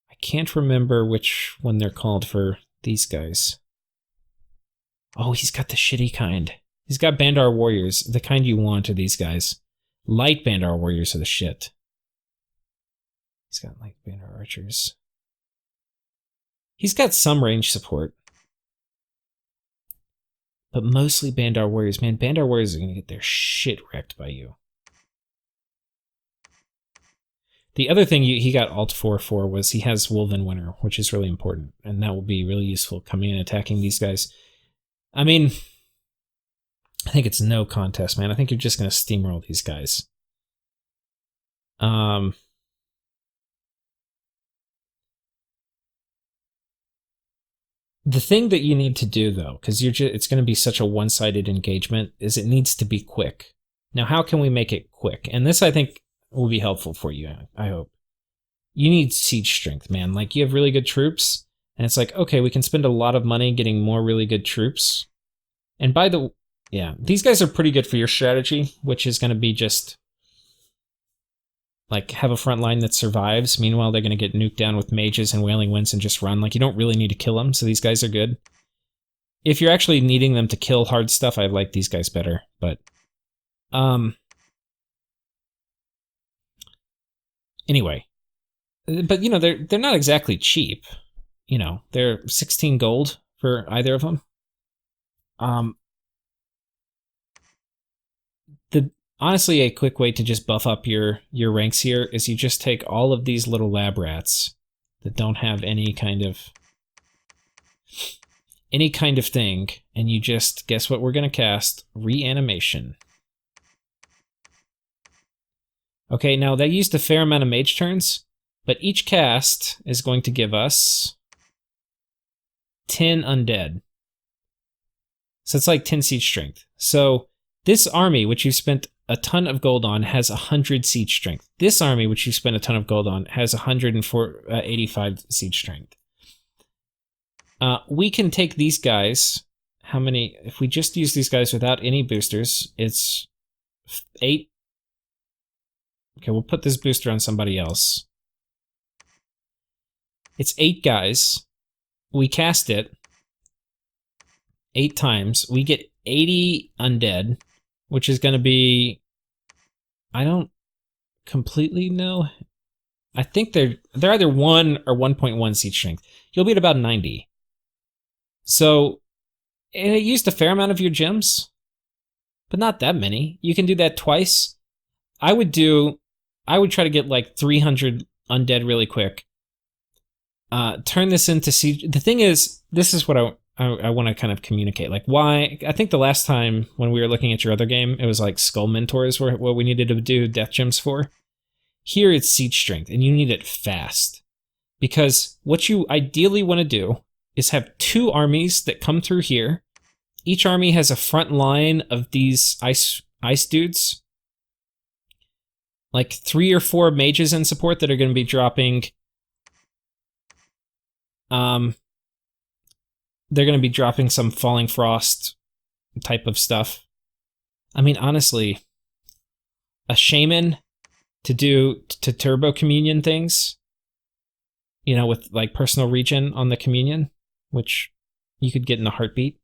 I can't remember which one they're called for these guys. Oh, he's got the shitty kind. He's got Bandar Warriors. The kind you want are these guys. Light Bandar Warriors are the shit. He's got Light Bandar Archers. He's got some range support. But mostly Bandar Warriors. Man, Bandar Warriors are going to get their shit wrecked by you. The other thing he got Alt 4 for was he has Wolven Winter, which is really important. And that will be really useful coming in and attacking these guys. I mean, I think it's no contest, man. I think you're just going to steamroll these guys. The thing that you need to do, though, because it's going to be such a one-sided engagement, is it needs to be quick. Now, how can we make it quick? And this, I think, will be helpful for you, I hope. You need siege strength, man. Like, you have really good troops, and it's like, okay, we can spend a lot of money getting more really good troops. And yeah, these guys are pretty good for your strategy, which is going to be just, like, have a front line that survives. Meanwhile, they're going to get nuked down with mages and wailing winds and just run. Like, you don't really need to kill them, so these guys are good. If you're actually needing them to kill hard stuff, I like these guys better, but... Anyway. But, you know, they're not exactly cheap. You know, they're 16 gold for either of them. Honestly, a quick way to just buff up your ranks here is you just take all of these little lab rats that don't have any kind of thing, and you just, guess what we're going to cast? Reanimation. Okay, now they used a fair amount of mage turns, but each cast is going to give us 10 undead. So it's like 10 siege strength. So this army, which you spent a ton of gold on, has 100 siege strength. This army, which you spent a ton of gold on, has 185 siege strength. We can take these guys. How many? If we just use these guys without any boosters, it's 8. Okay, we'll put this booster on somebody else. It's 8 guys. We cast it 8 times. We get 80 undead, which is going to be... I don't completely know. I think they're either 1 or 1.1 siege strength. You'll be at about 90. So, and it used a fair amount of your gems, but not that many. You can do that twice. I would try to get like 300 undead really quick. Turn this into siege. The thing is, this is what I want to kind of communicate. Like, why? I think the last time when we were looking at your other game, it was like Skull Mentors were what we needed to do death gems for. Here it's siege strength, and you need it fast. Because what you ideally want to do is have 2 armies that come through here. Each army has a front line of these ice dudes. Like 3 or 4 mages in support that are going to be dropping... they're going to be dropping some Falling Frost type of stuff. I mean, honestly, a shaman to turbo communion things, you know, with like personal regen on the communion, which you could get in a heartbeat.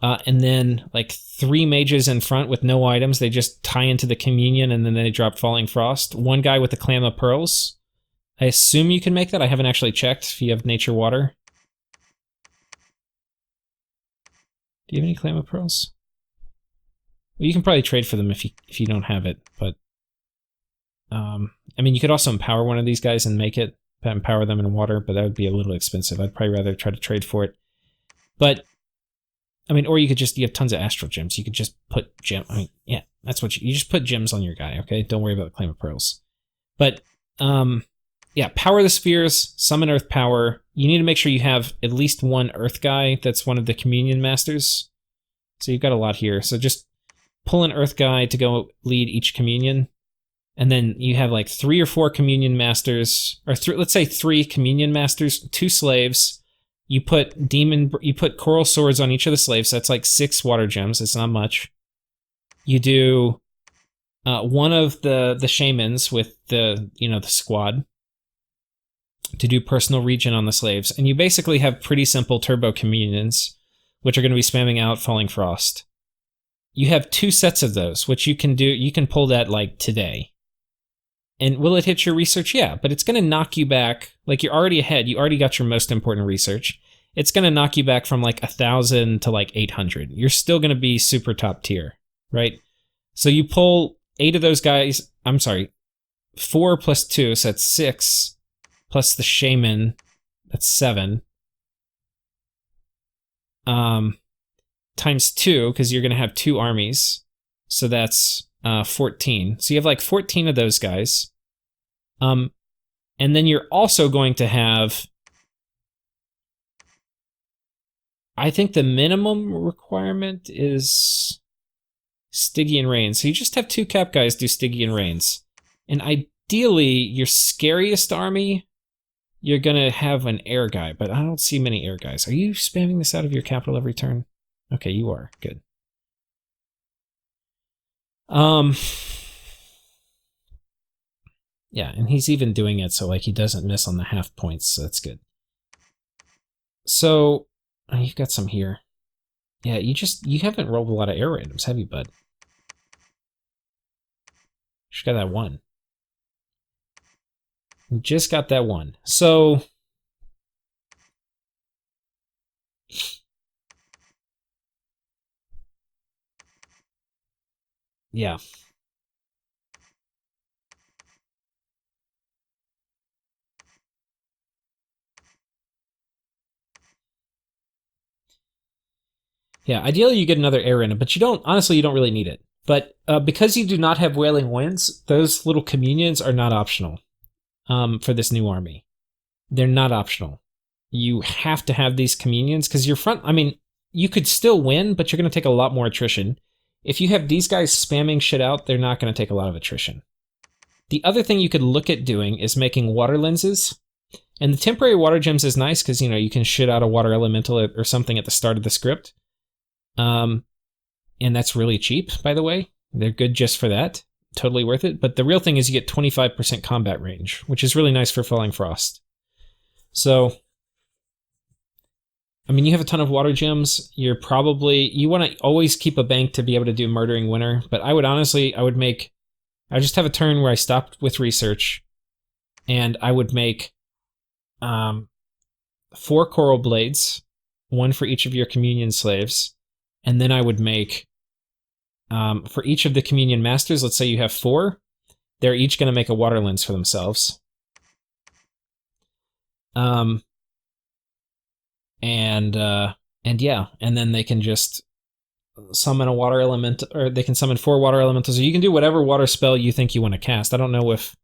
And then like 3 mages in front with no items. They just tie into the communion and then they drop Falling Frost. 1 guy with a Clam of Pearls. I assume you can make that. I haven't actually checked if you have Nature Water. Do you have any Clam of Pearls? Well, you can probably trade for them if you don't have it, but... I mean, you could also empower one of these guys and make it, empower them in water, but that would be a little expensive. I'd probably rather try to trade for it. But, I mean, or you have tons of Astral Gems. You could just put yeah, that's what you just put gems on your guy, okay? Don't worry about the Claim of Pearls. But, yeah, power the spheres, summon Earth power. You need to make sure you have at least 1 Earth guy that's one of the Communion Masters. So you've got a lot here. So just pull an Earth guy to go lead each Communion. And then you have like 3 or 4 Communion Masters, or let's say 3 Communion Masters, 2 slaves. You put Coral Swords on each of the slaves. So that's like 6 water gems. It's not much. You do one of the shamans with the squad. to do personal regen on the slaves. And you basically have pretty simple turbo communions, which are going to be spamming out Falling Frost. You have 2 sets of those, which you can do. You can pull that like today. And will it hit your research? Yeah, but it's going to knock you back. Like, you're already ahead. You already got your most important research. It's going to knock you back from like 1,000 to like 800. You're still going to be super top tier, right? So you pull 8 of those guys. I'm sorry, 4 plus 2, so that's 6. Plus the shaman, that's 7. Times 2, because you're going to have 2 armies. So that's 14. So you have like 14 of those guys. And then you're also going to have, I think the minimum requirement is Stygian Reigns. So you just have 2 cap guys do Stygian Reigns. And ideally, your scariest army, you're going to have an air guy, but I don't see many air guys. Are you spamming this out of your capital every turn? Okay, you are. Good. Yeah, and he's even doing it so like he doesn't miss on the half points, so that's good. So, oh, you've got some here. Yeah, you haven't rolled a lot of air randoms, have you, bud? Just got that 1. You just got that 1. So, yeah. Yeah, ideally you get another air random, but honestly, you don't really need it. But because you do not have Wailing Winds, those little communions are not optional for this new army. They're not optional. You have to have these communions because your front, I mean, you could still win, but you're going to take a lot more attrition. If you have these guys spamming shit out, they're not going to take a lot of attrition. The other thing you could look at doing is making water lenses. And the temporary water gems is nice because, you know, you can shit out a water elemental or something at the start of the script. And that's really cheap, by the way. They're good just for that. Totally worth it. But the real thing is you get 25% combat range, which is really nice for Falling Frost. So, I mean, you have a ton of water gems. You want to always keep a bank to be able to do Murdering Winter. But I would just have a turn where I stopped with research. And I would make 4 Coral Blades, 1 for each of your Communion Slaves. And then I would make, for each of the Communion Masters, let's say you have 4, they're each going to make a water lens for themselves. And yeah, and then they can just summon a water element, or they can summon 4 water elementals, or you can do whatever water spell you think you want to cast. I don't know if,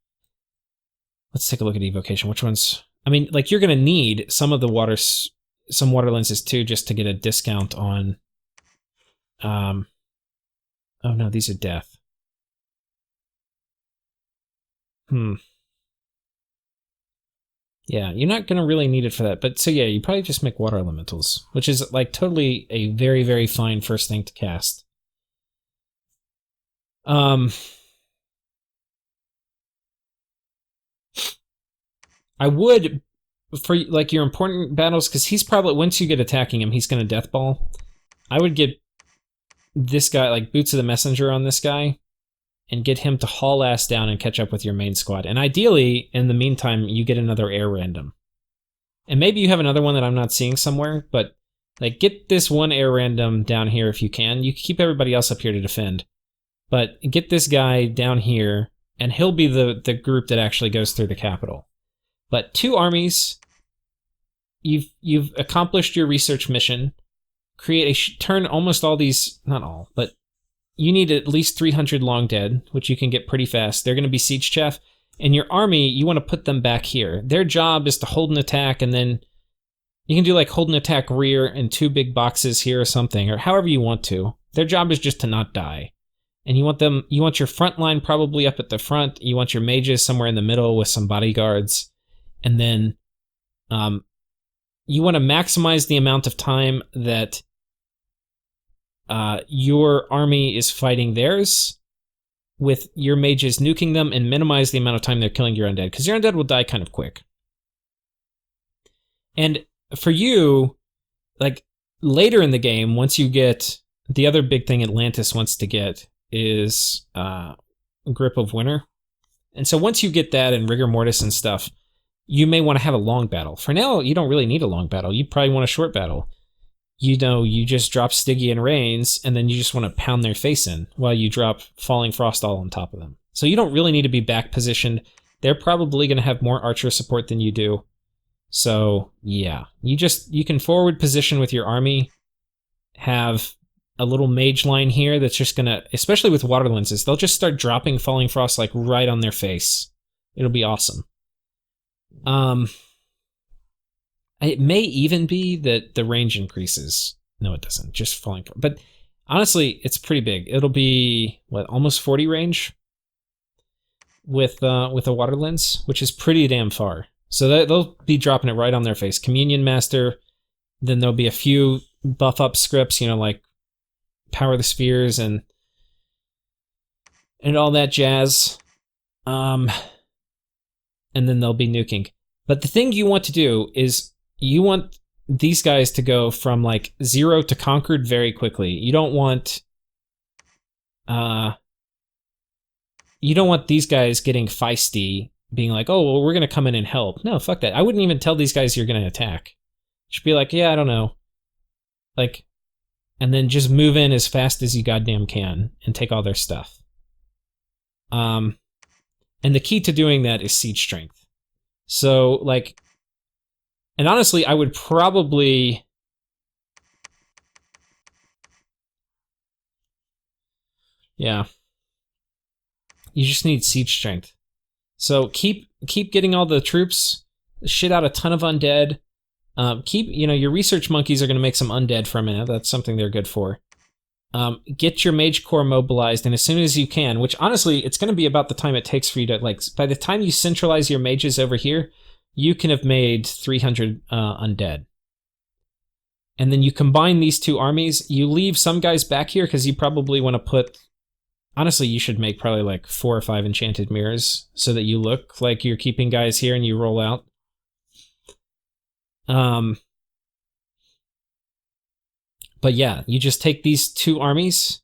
let's take a look at evocation. Which ones? I mean, like, you're going to need some of the some water lenses too, just to get a discount on, oh no, these are death. Yeah, you're not going to really need it for that. But so yeah, you probably just make water elementals, which is like totally a very, very fine first thing to cast. I would, for like your important battles, because he's probably, once you get attacking him, he's going to death ball. I would get this guy, like Boots of the Messenger on this guy, and get him to haul ass down and catch up with your main squad. And ideally, in the meantime, you get another air random. And maybe you have another one that I'm not seeing somewhere, but like, get this 1 air random down here if you can. You can keep everybody else up here to defend. But get this guy down here, and he'll be the group that actually goes through the capital. But 2 armies, you've accomplished your research mission. Turn almost all these, not all, but you need at least 300 long dead, which you can get pretty fast. They're going to be siege chaff. And your army, you want to put them back here. Their job is to hold an attack, and then you can do like hold an attack rear and 2 big boxes here or something, or however you want to. Their job is just to not die. And you want your front line probably up at the front. You want your mages somewhere in the middle with some bodyguards. And then you want to maximize the amount of time that your army is fighting theirs, with your mages nuking them, and minimize the amount of time they're killing your undead, because your undead will die kind of quick. And for you, like later in the game, once you get the other big thing Atlantis wants to get is Grip of Winter. And so once you get that and Rigor Mortis and stuff, you may want to have a long battle. For now, you don't really need a long battle. You probably want a short battle. You know, you just drop Stygian Rains, and then you just want to pound their face in while you drop Falling Frost all on top of them. So you don't really need to be back positioned. They're probably going to have more archer support than you do. So, yeah. You can forward position with your army, have a little mage line here that's just going to, especially with water lenses, they'll just start dropping Falling Frost like right on their face. It'll be awesome. It may even be that the range increases. No, it doesn't. Just Falling Frost. But honestly, it's pretty big. It'll be, what, almost 40 range with a water lens, which is pretty damn far. So they'll be dropping it right on their face. Communion Master, then there'll be a few buff up scripts, you know, like Power the Spheres and all that jazz. And then they'll be nuking. But the thing you want to do is you want these guys to go from like 0 to conquered very quickly. You don't want these guys getting feisty, being like, oh, well, we're going to come in and help. No, fuck that. I wouldn't even tell these guys you're going to attack. You should be like, yeah, I don't know. Like, and then just move in as fast as you goddamn can and take all their stuff. And the key to doing that is siege strength. So, like, and honestly, I would probably... Yeah. You just need siege strength. So keep getting all the troops, shit out a ton of undead. Your research monkeys are going to make some undead for a minute. That's something they're good for. Get your mage corps mobilized, and as soon as you can, which honestly, it's going to be about the time it takes for you to, like, by the time you centralize your mages over here, you can have made 300 undead. And then you combine these two armies, you leave some guys back here, because you probably want to put... Honestly, you should make probably like 4 or 5 enchanted mirrors, so that you look like you're keeping guys here and you roll out. But yeah, you just take these two armies,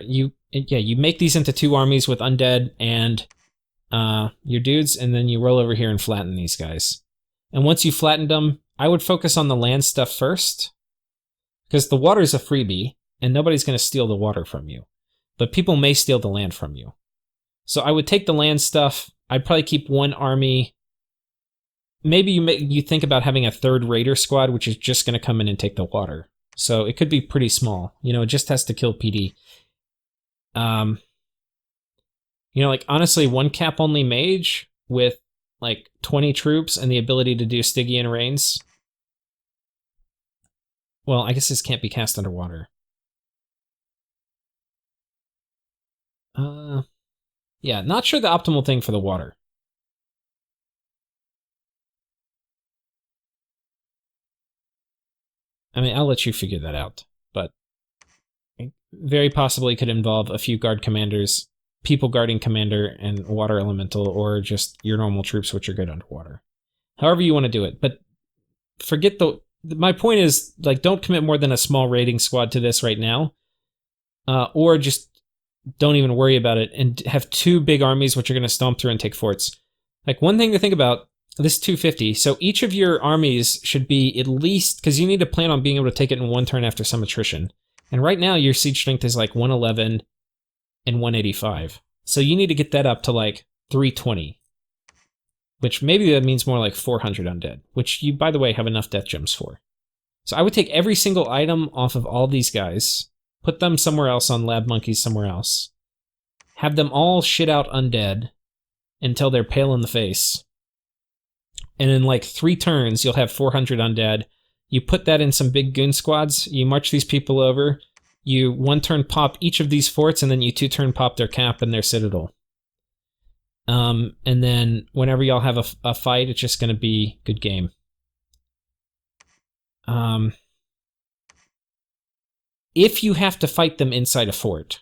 you make these into 2 armies with undead and your dudes, and then you roll over here and flatten these guys. And once you flattened them, I would focus on the land stuff first, because the water's a freebie, and nobody's going to steal the water from you. But people may steal the land from you. So I would take the land stuff. I'd probably keep 1 army. Maybe you think about having a 3rd raider squad, which is just going to come in and take the water. So it could be pretty small. You know, it just has to kill PD. Like, honestly, 1 cap only mage with like 20 troops and the ability to do Stygian Rains. Well, I guess this can't be cast underwater. Yeah, not sure the optimal thing for the water. I mean, I'll let you figure that out, but very possibly could involve a few guard commanders, people guarding commander and water elemental, or just your normal troops, which are good underwater. However you want to do it, but forget my point is, like, don't commit more than a small raiding squad to this right now, or just don't even worry about it and have 2 big armies which are going to stomp through and take forts. Like, one thing to think about, this 250, so each of your armies should be at least, because you need to plan on being able to take it in 1 turn after some attrition. And right now your siege strength is like 111 and 185. So you need to get that up to like 320. Which maybe that means more like 400 undead, which you, by the way, have enough death gems for. So I would take every single item off of all these guys, put them somewhere else on lab monkeys somewhere else, have them all shit out undead until they're pale in the face. And in like 3 turns, you'll have 400 undead. You put that in some big goon squads, you march these people over, you 1 turn pop each of these forts, and then you 2 turn pop their cap and their citadel. And then whenever y'all have a fight, it's just going to be good game. If you have to fight them inside a fort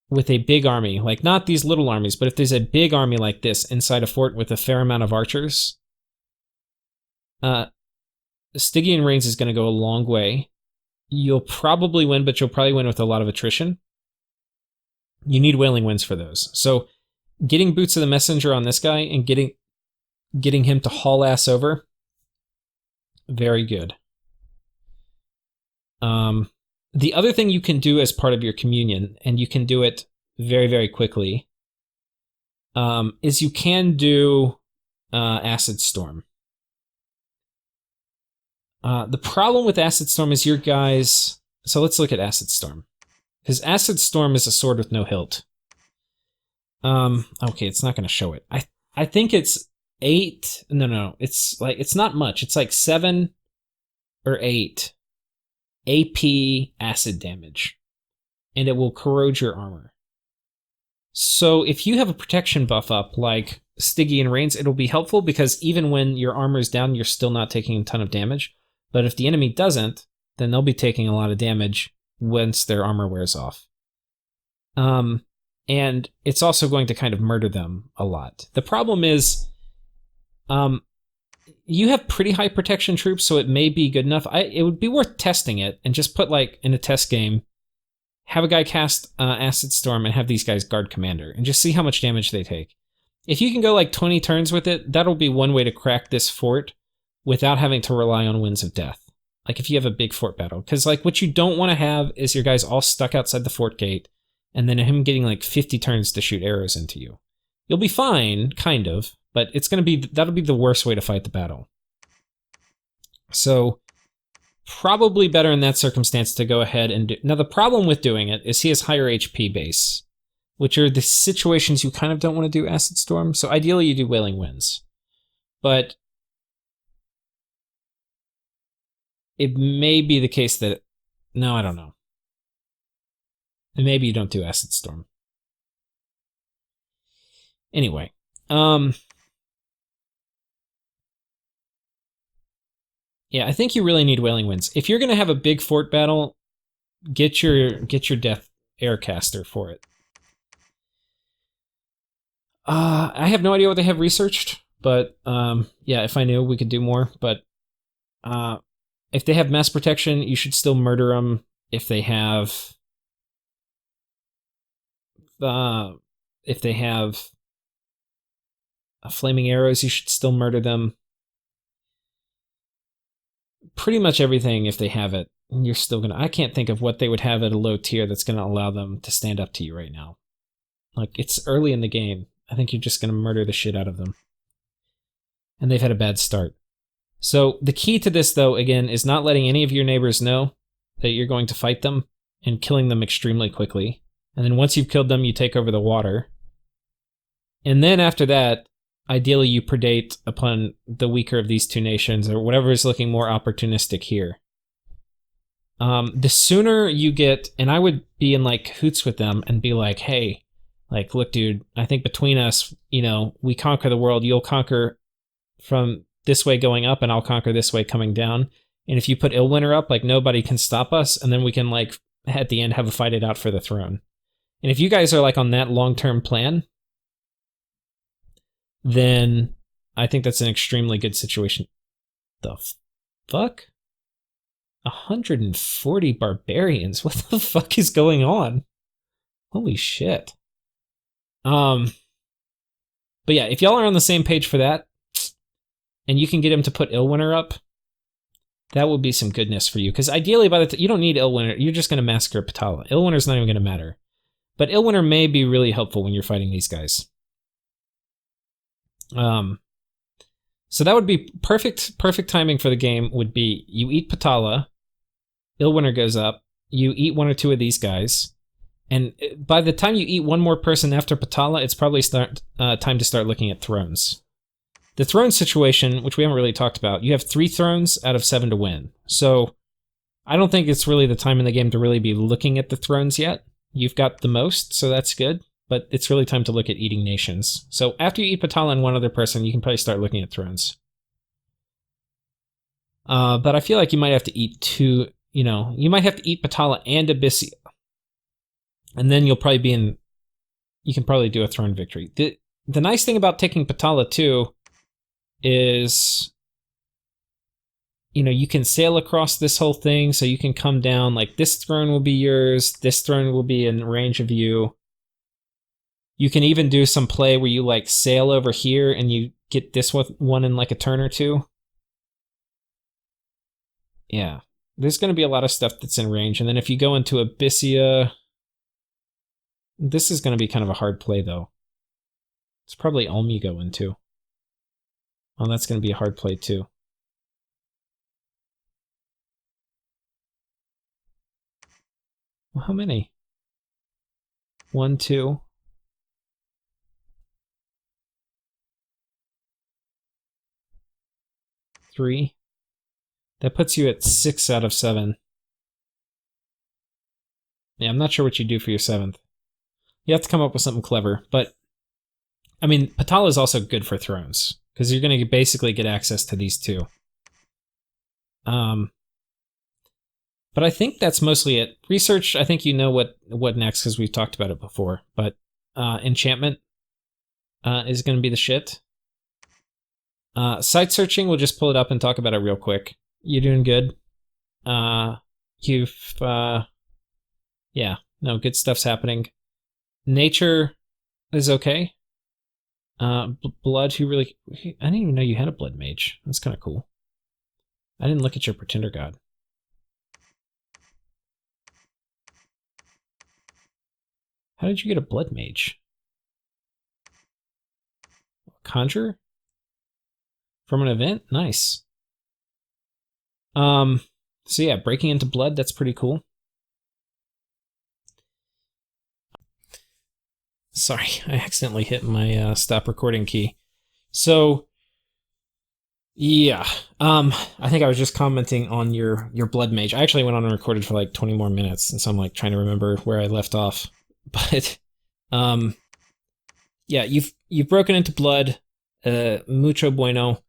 with a big army, like not these little armies, but if there's a big army like this inside a fort with a fair amount of archers, Stygian Reigns is going to go a long way. You'll probably win, but you'll probably win with a lot of attrition. You need Wailing Winds for those. So getting Boots of the Messenger on this guy and getting him to haul ass over, very good. The other thing you can do as part of your communion, and you can do it very, very quickly, is you can do Acid Storm. The problem with Acid Storm is your guys... So let's look at Acid Storm. Because Acid Storm is a sword with no hilt. Okay, it's not going to show it. I think it's 8... No. It's not much. It's like 7 or 8 AP acid damage. And it will corrode your armor. So if you have a protection buff up, like Stygian Reigns, it'll be helpful because even when your armor is down, you're still not taking a ton of damage. But if the enemy doesn't, then they'll be taking a lot of damage once their armor wears off. And it's also going to kind of murder them a lot. The problem is, you have pretty high protection troops, so it may be good enough. It would be worth testing it and just put, like, in a test game, have a guy cast Acid Storm and have these guys guard commander and just see how much damage they take. If you can go like 20 turns with it, that'll be one way to crack this fort without having to rely on Winds of Death. Like if you have a big fort battle. Because like what you don't want to have is your guys all stuck outside the fort gate and then him getting like 50 turns to shoot arrows into you. You'll be fine, kind of, but that'll be the worst way to fight the battle. So probably better in that circumstance to go ahead and do... Now the problem with doing it is he has higher HP base, which are the situations you kind of don't want to do Acid Storm. So ideally you do Wailing Winds. But it may be the case that... No, I don't know. And maybe you don't do Acid Storm. Anyway. Yeah, I think you really need Wailing Winds. If you're going to have a big fort battle, get your Death Aircaster for it. I have no idea what they have researched, but yeah, if I knew, we could do more. But if they have mass protection, you should still murder them. If they have flaming arrows, you should still murder them. Pretty much everything, if they have it, you're still gonna... I can't think of what they would have at a low tier that's gonna allow them to stand up to you right now. Like, it's early in the game. I think you're just gonna murder the shit out of them. And they've had a bad start. So the key to this, though, again, is not letting any of your neighbors know that you're going to fight them and killing them extremely quickly. And then once you've killed them, you take over the water. And then after that, ideally you predate upon the weaker of these two nations, or whatever is looking more opportunistic here. The sooner you get... And I would be in, like, cahoots with them and be like, hey, like, look, dude, I think between us, you know, we conquer the world. You'll conquer from this way going up, and I'll conquer this way coming down. And if you put Illwinter up, like, nobody can stop us, and then we can, like, at the end have a fight it out for the throne. And if you guys are, like, on that long-term plan, then I think that's an extremely good situation. The fuck? 140 barbarians? What the fuck is going on? Holy shit. But yeah, if y'all are on the same page for that, and you can get him to put Illwinter up, that will be some goodness for you. Because ideally, by the time you don't need Illwinter, you're just going to massacre Patala. Illwinter's not even going to matter. But Illwinter may be really helpful when you're fighting these guys. So that would be perfect timing for the game would be you eat Patala, Illwinter goes up, you eat one or two of these guys, and by the time you eat one more person after Patala, it's probably time to start looking at thrones. The throne situation, which we haven't really talked about, you have 3 thrones out of 7 to win. So I don't think it's really the time in the game to really be looking at the thrones yet. You've got the most, so that's good. But it's really time to look at eating nations. So after you eat Patala and one other person, you can probably start looking at thrones. But I feel like you might have to eat 2, you know, you might have to eat Patala and Abyssia. And then you'll probably be in, you can probably do a throne victory. The nice thing about taking Patala too is you know, you can sail across this whole thing, so you can come down, like this throne will be yours, this throne will be in range of you. You can even do some play where you like sail over here and you get this one in like a turn or two. Yeah, there's going to be a lot of stuff that's in range. And then if you go into Abyssia, this is going to be kind of a hard play though. It's probably Ulm you go into. Oh, that's going to be a hard play too. Well, how many? 1, 2. 3. That puts you at 6 out of 7. Yeah, I'm not sure what you do for your 7th. You have to come up with something clever, but I mean, Patala is also good for thrones because you're going to basically get access to these two. But I think that's mostly it. Research, I think you know what next because we've talked about it before. But enchantment is going to be the shit. Site searching, we'll just pull it up and talk about it real quick. You're doing good. Yeah, no, good stuff's happening. Nature is okay. Blood, I didn't even know you had a blood mage. That's kind of cool. I didn't look at your pretender god. How did you get a blood mage? Conjure? From an event? Nice. So yeah, breaking into blood, that's pretty cool. Sorry, I accidentally hit my stop recording key. So yeah, I think I was just commenting on your blood mage. I actually went on and recorded for like 20 more minutes, and so I'm like trying to remember where I left off. But yeah, you've broken into blood, mucho bueno.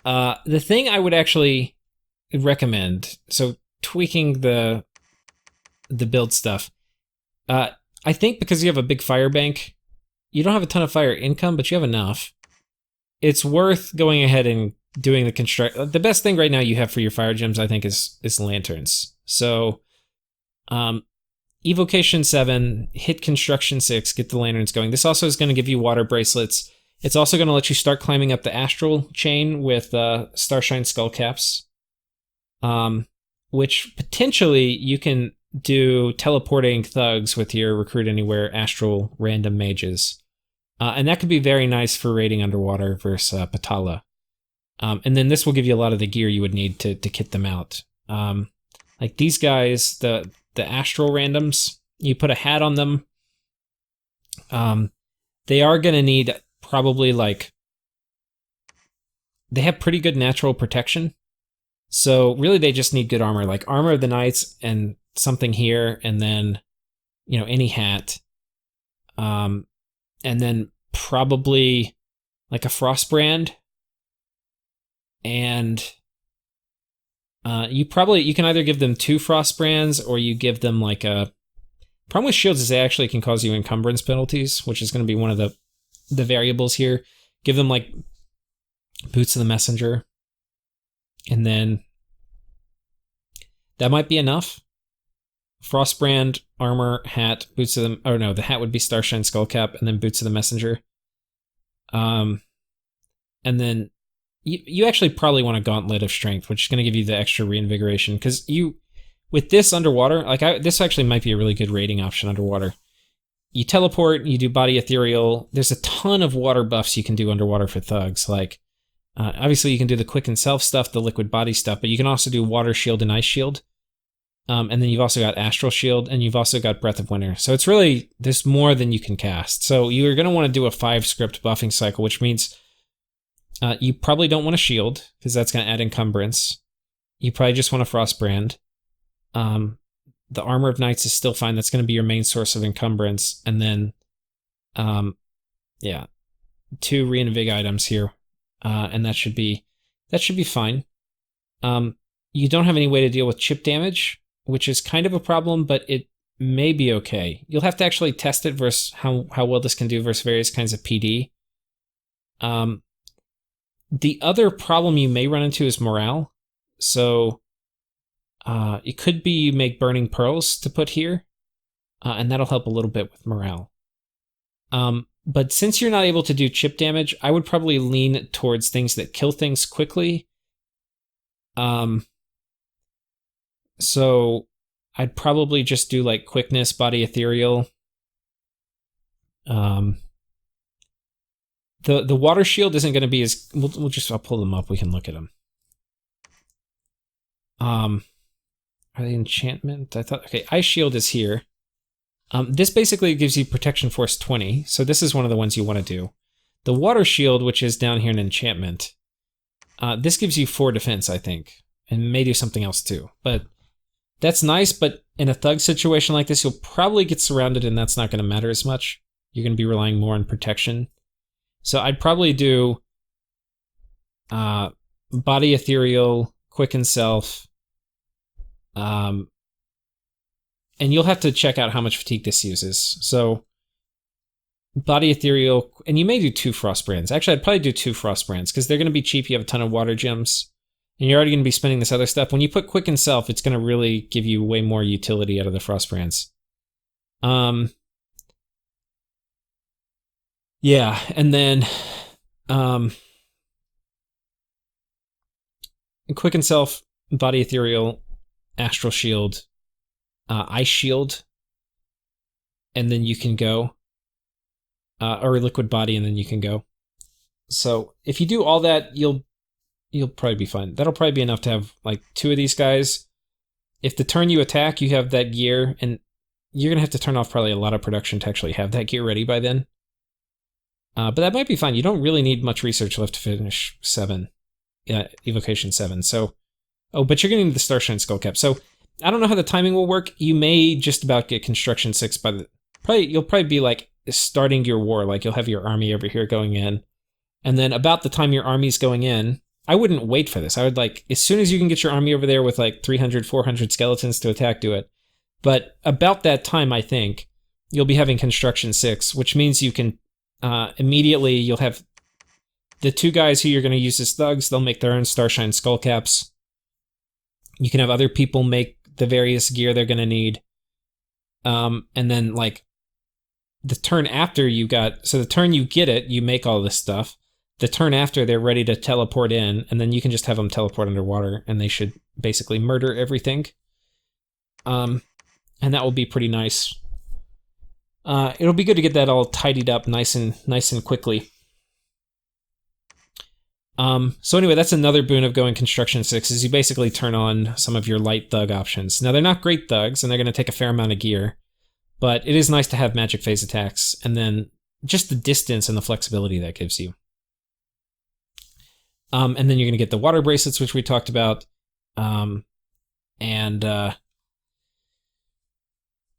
The thing I would actually recommend, so tweaking the build stuff, I think because you have a big fire bank, you don't have a ton of fire income, but you have enough. It's worth going ahead and doing the construct. The best thing right now you have for your fire gems, I think, is lanterns. So, Evocation 7, hit Construction 6, get the lanterns going. This also is going to give you water bracelets. It's also going to let you start climbing up the astral chain with Starshine Skullcaps, which potentially you can do teleporting thugs with your Recruit Anywhere astral random mages. And that could be very nice for raiding underwater versus Patala. And then this will give you a lot of the gear you would need to kit them out. Like these guys, the astral randoms, you put a hat on them. They are going to need probably like... They have pretty good natural protection. So really they just need good armor, like Armor of the Knights and something here, and then, you know, any hat. And then probably like a Frostbrand. And you can either give them 2 Frostbrands or you give them like a... Problem with shields is they actually can cause you encumbrance penalties, which is going to be one of the variables here. Give them like Boots of the Messenger. And then that might be enough. Frostbrand, armor, hat, Boots of the... Oh no, the hat would be Starshine Skullcap, and then Boots of the Messenger. And then you actually probably want a Gauntlet of Strength, which is going to give you the extra reinvigoration. Because with this underwater, this actually might be a really good raiding option underwater. You teleport, you do Body Ethereal. There's a ton of water buffs you can do underwater for thugs. Like, obviously you can do the Quicken Self stuff, the Liquid Body stuff, but you can also do Water Shield and Ice Shield. And then you've also got Astral Shield, and you've also got Breath of Winter. So it's really, there's more than you can cast. So you're going to want to do a 5 script buffing cycle, which means you probably don't want a shield, because that's going to add encumbrance. You probably just want a Frostbrand. The Armor of Knights is still fine. That's going to be your main source of encumbrance. And then, yeah, 2 Reinvig items here. And that should be fine. You don't have any way to deal with chip damage, which is kind of a problem, but it may be okay. You'll have to actually test it versus how well this can do versus various kinds of PD. The other problem you may run into is morale. So it could be you make burning pearls to put here, and that'll help a little bit with morale. But since you're not able to do chip damage, I would probably lean towards things that kill things quickly. So I'd probably just do like quickness, body ethereal. The water shield isn't going to be as... I'll pull them up. We can look at them. Are they enchantment? I thought... Okay, ice shield is here. This basically gives you protection force 20, so this is one of the ones you want to do. The water shield, which is down here in enchantment, this gives you 4 defense, I think, and may do something else too. But that's nice, but in a thug situation like this, you'll probably get surrounded and that's not going to matter as much. You're going to be relying more on protection. So I'd probably do body ethereal, quicken self, and you'll have to check out how much fatigue this uses. So body ethereal, and you may do 2 frost brands. Actually, I'd probably do 2 frost brands because they're going to be cheap. You have a ton of water gems, and you're already going to be spending this other stuff. When you put quicken self, it's going to really give you way more utility out of the frost brands. Yeah, and then quicken self, body ethereal, astral shield, ice shield, and then you can go, or liquid body, and then you can go. So if you do all that, you'll probably be fine. That'll probably be enough to have like 2 of these guys. If the turn you attack, you have that gear, and you're gonna have to turn off probably a lot of production to actually have that gear ready by then. But that might be fine. You don't really need much research left to finish 7, evocation 7. So, oh, but you're getting the Starshine Skullcap. So I don't know how the timing will work. You may just about get construction 6 by the... You'll probably be like starting your war. Like you'll have your army over here going in. And then about the time your army's going in, I wouldn't wait for this. I would like, as soon as you can get your army over there with like 300, 400 skeletons to attack, do it. But about that time, I think, you'll be having construction 6, which means you can immediately, you'll have the 2 guys who you're going to use as thugs. They'll make their own Starshine Skullcaps. You can have other people make the various gear they're going to need. And then, like, the turn after you got... So the turn you get it, you make all this stuff. The turn after, they're ready to teleport in, and then you can just have them teleport underwater, and they should basically murder everything. And that will be pretty nice. It'll be good to get that all tidied up nice and quickly. So anyway, that's another boon of going construction 6, is you basically turn on some of your light thug options. Now, they're not great thugs, and they're going to take a fair amount of gear, but it is nice to have magic phase attacks, and then just the distance and the flexibility that gives you. And then you're going to get the water bracelets, which we talked about,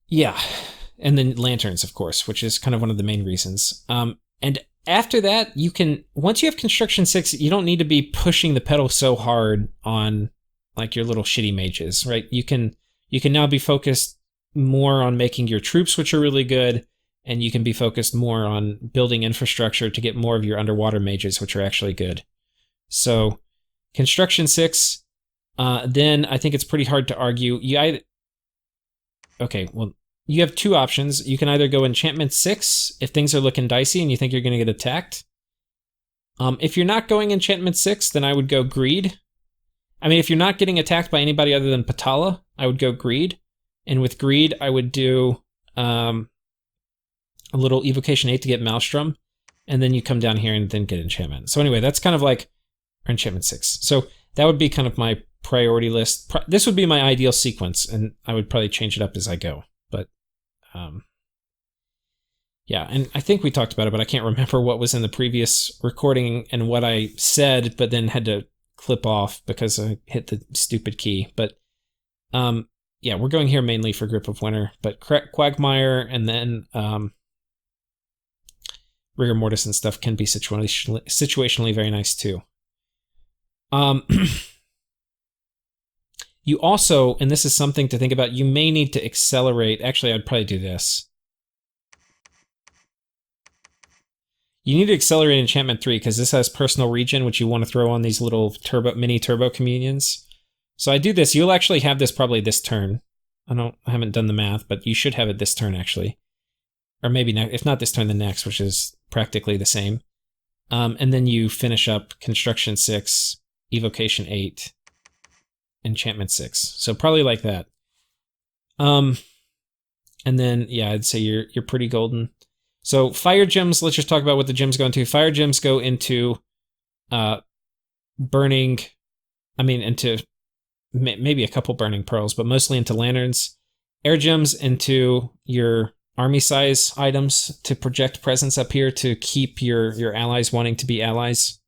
yeah, and then lanterns, of course, which is kind of one of the main reasons. And after that, you can, once you have construction 6, you don't need to be pushing the pedal so hard on like your little shitty mages, right? You can now be focused more on making your troops, which are really good, and you can be focused more on building infrastructure to get more of your underwater mages, which are actually good. So construction 6, then I think it's pretty hard to argue. Okay, well, you have 2 options. You can either go enchantment 6 if things are looking dicey and you think you're going to get attacked. If you're not going enchantment 6, then I would go greed. I mean, if you're not getting attacked by anybody other than Patala, I would go greed. And with greed, I would do a little evocation 8 to get Maelstrom, and then you come down here and then get enchantment. So anyway, that's kind of like enchantment 6. So that would be kind of my priority list. This would be my ideal sequence, and I would probably change it up as I go. But yeah, and I think we talked about it, but I can't remember what was in the previous recording and what I said, but then had to clip off because I hit the stupid key. But yeah, we're going here mainly for Grip of Winter, but Quagmire and then Rigor Mortis and stuff can be situationally very nice too. You also, and this is something to think about, you may need to accelerate. Actually, I'd probably do this. You need to accelerate Enchantment 3 because this has Personal Regen, which you want to throw on these little mini turbo communions. So I do this. You'll actually have this probably this turn. I haven't done the math, but you should have it this turn actually, or maybe if not this turn, the next, which is practically the same. And then you finish up construction 6, evocation 8, enchantment 6. So probably like that. And then yeah, I'd say you're pretty golden. So fire gems. Let's just talk about what the gems go into. Fire gems go into burning. I mean, into maybe a couple burning pearls, but mostly into lanterns. Air gems into your army size items to project presence up here to keep your allies wanting to be allies.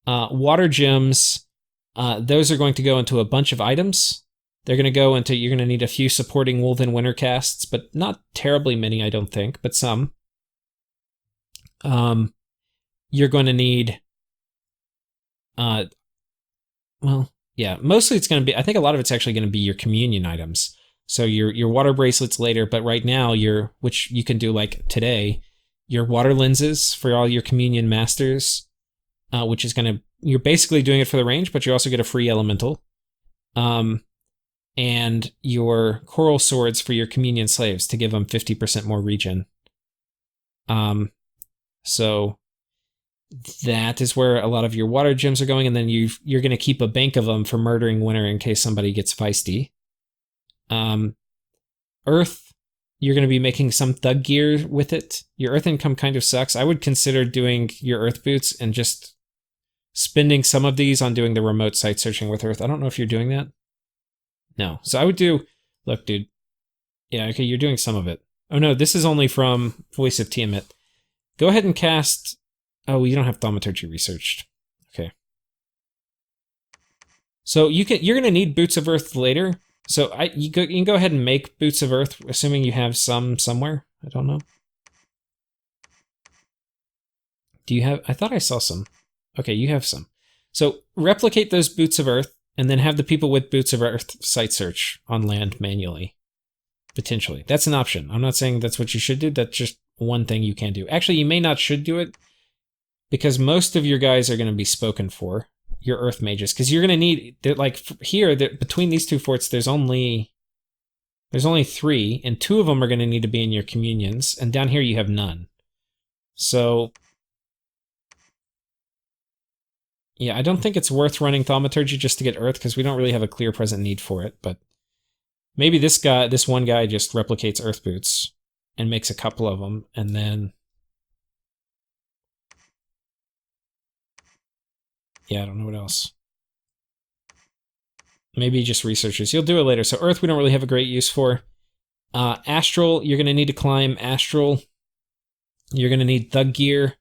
Water gems, those are going to go into a bunch of items. They're going to go into, you're going to need a few supporting Woven Winter casts, but not terribly many, I don't think, but some. You're going to need, well, yeah, mostly it's going to be, I think a lot of it's actually going to be your communion items. So your water bracelets later, but right now which you can do like today, your water lenses for all your communion masters, which is going to, you're basically doing it for the range, but you also get a free elemental. And your coral swords for your communion slaves to give them 50% more regen. So that is where a lot of your water gems are going, and then you're going to keep a bank of them for murdering winter in case somebody gets feisty. Earth, you're going to be making some thug gear with it. Your earth income kind of sucks. I would consider doing your earth boots and just spending some of these on doing the remote site searching with earth. I don't know if you're doing that. No. So I would do, look, dude. Yeah, okay, you're doing some of it. Oh no, this is only from Voice of Tiamat. Go ahead and cast, oh, you don't have thaumaturgy researched. Okay. So you're going to need Boots of Earth later. So you can go ahead and make Boots of Earth, assuming you have some somewhere. I don't know. Do you have? I thought I saw some. Okay, you have some. So replicate those Boots of Earth, and then have the people with Boots of Earth site search on land manually. Potentially. That's an option. I'm not saying that's what you should do. That's just one thing you can do. Actually, you may not should do it, because most of your guys are going to be spoken for. Your earth mages, because you're going to need, like here, between these two forts, there's only 3, and 2 of them are going to need to be in your communions, and down here you have none. So yeah, I don't think it's worth running thaumaturgy just to get earth, because we don't really have a clear present need for it. But maybe this one guy just replicates earth boots and makes a couple of them, and then yeah, I don't know what else. Maybe just researchers. You'll do it later. So Earth we don't really have a great use for. Astral, you're going to need to climb Astral. You're going to need Thug Gear.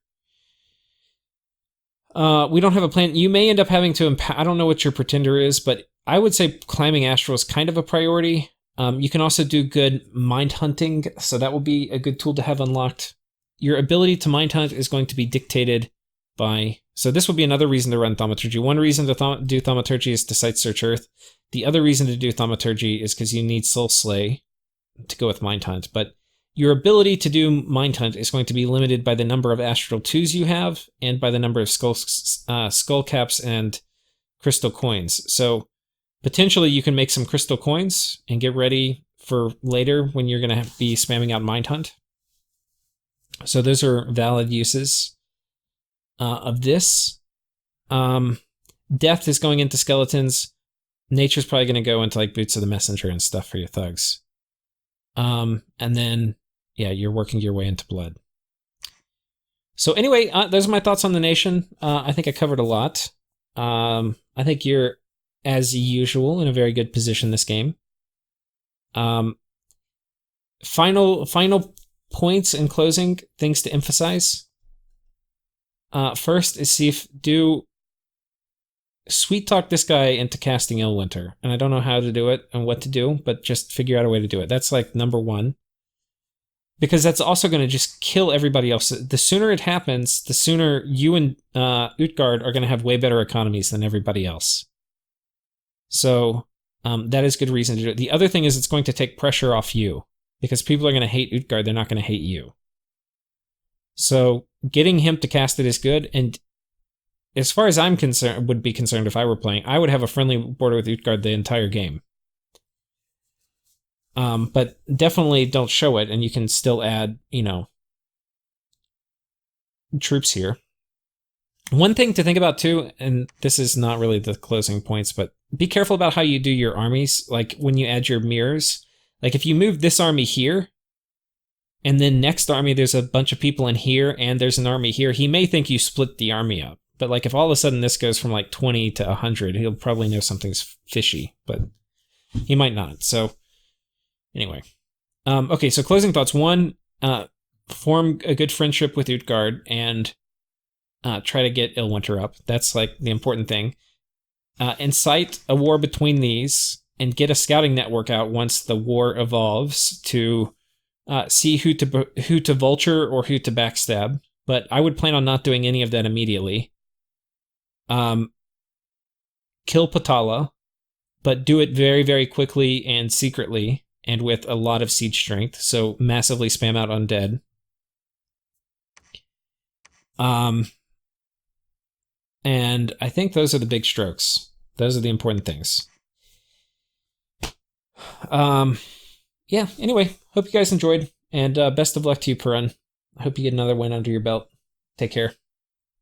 We don't have a plan. You may end up having to, I don't know what your Pretender is, but I would say climbing Astral is kind of a priority. You can also do good mind hunting, so that will be a good tool to have unlocked. Your ability to mind hunt is going to be dictated by, so this will be another reason to run thaumaturgy. One reason to do thaumaturgy is to site search Earth. The other reason to do thaumaturgy is because you need Soul Slay to go with Mind Hunt. But your ability to do Mind Hunt is going to be limited by the number of Astral 2s you have and by the number of skull caps and crystal coins. So potentially you can make some crystal coins and get ready for later when you're going to be spamming out Mind Hunt. So those are valid uses of this. Death is going into skeletons. Nature's probably going to go into like Boots of the Messenger and stuff for your thugs. And then, yeah, you're working your way into blood. So anyway, those are my thoughts on the nation. I think I covered a lot. I think you're, as usual, in a very good position this game. Final points in closing, things to emphasize. First is do sweet talk this guy into casting Illwinter. And I don't know how to do it and what to do, but just figure out a way to do it. That's like number 1. Because that's also going to just kill everybody else. The sooner it happens, the sooner you and Utgard are going to have way better economies than everybody else. So that is good reason to do it. The other thing is it's going to take pressure off you. Because people are going to hate Utgard, they're not going to hate you. So getting him to cast it is good, and as far as I'm concerned, would be concerned if I were playing, I would have a friendly border with Utgard the entire game. But definitely don't show it, and you can still add, troops here. One thing to think about too, and this is not really the closing points, but be careful about how you do your armies. Like when you add your mirrors, like if you move this army here, and then next army there's a bunch of people in here, and there's an army here, he may think you split the army up. But like if all of a sudden this goes from like 20 to 100, he'll probably know something's fishy, but he might not. So anyway. Okay, so closing thoughts. One, form a good friendship with Utgard and try to get Illwinter up. That's like the important thing. Incite a war between these and get a scouting network out once the war evolves to see who to vulture or who to backstab. But I would plan on not doing any of that immediately. Kill Patala, but do it very, very quickly and secretly and with a lot of siege strength. So massively spam out undead. And I think those are the big strokes. Those are the important things. Yeah, anyway, hope you guys enjoyed, and best of luck to you, Perun. I hope you get another win under your belt. Take care.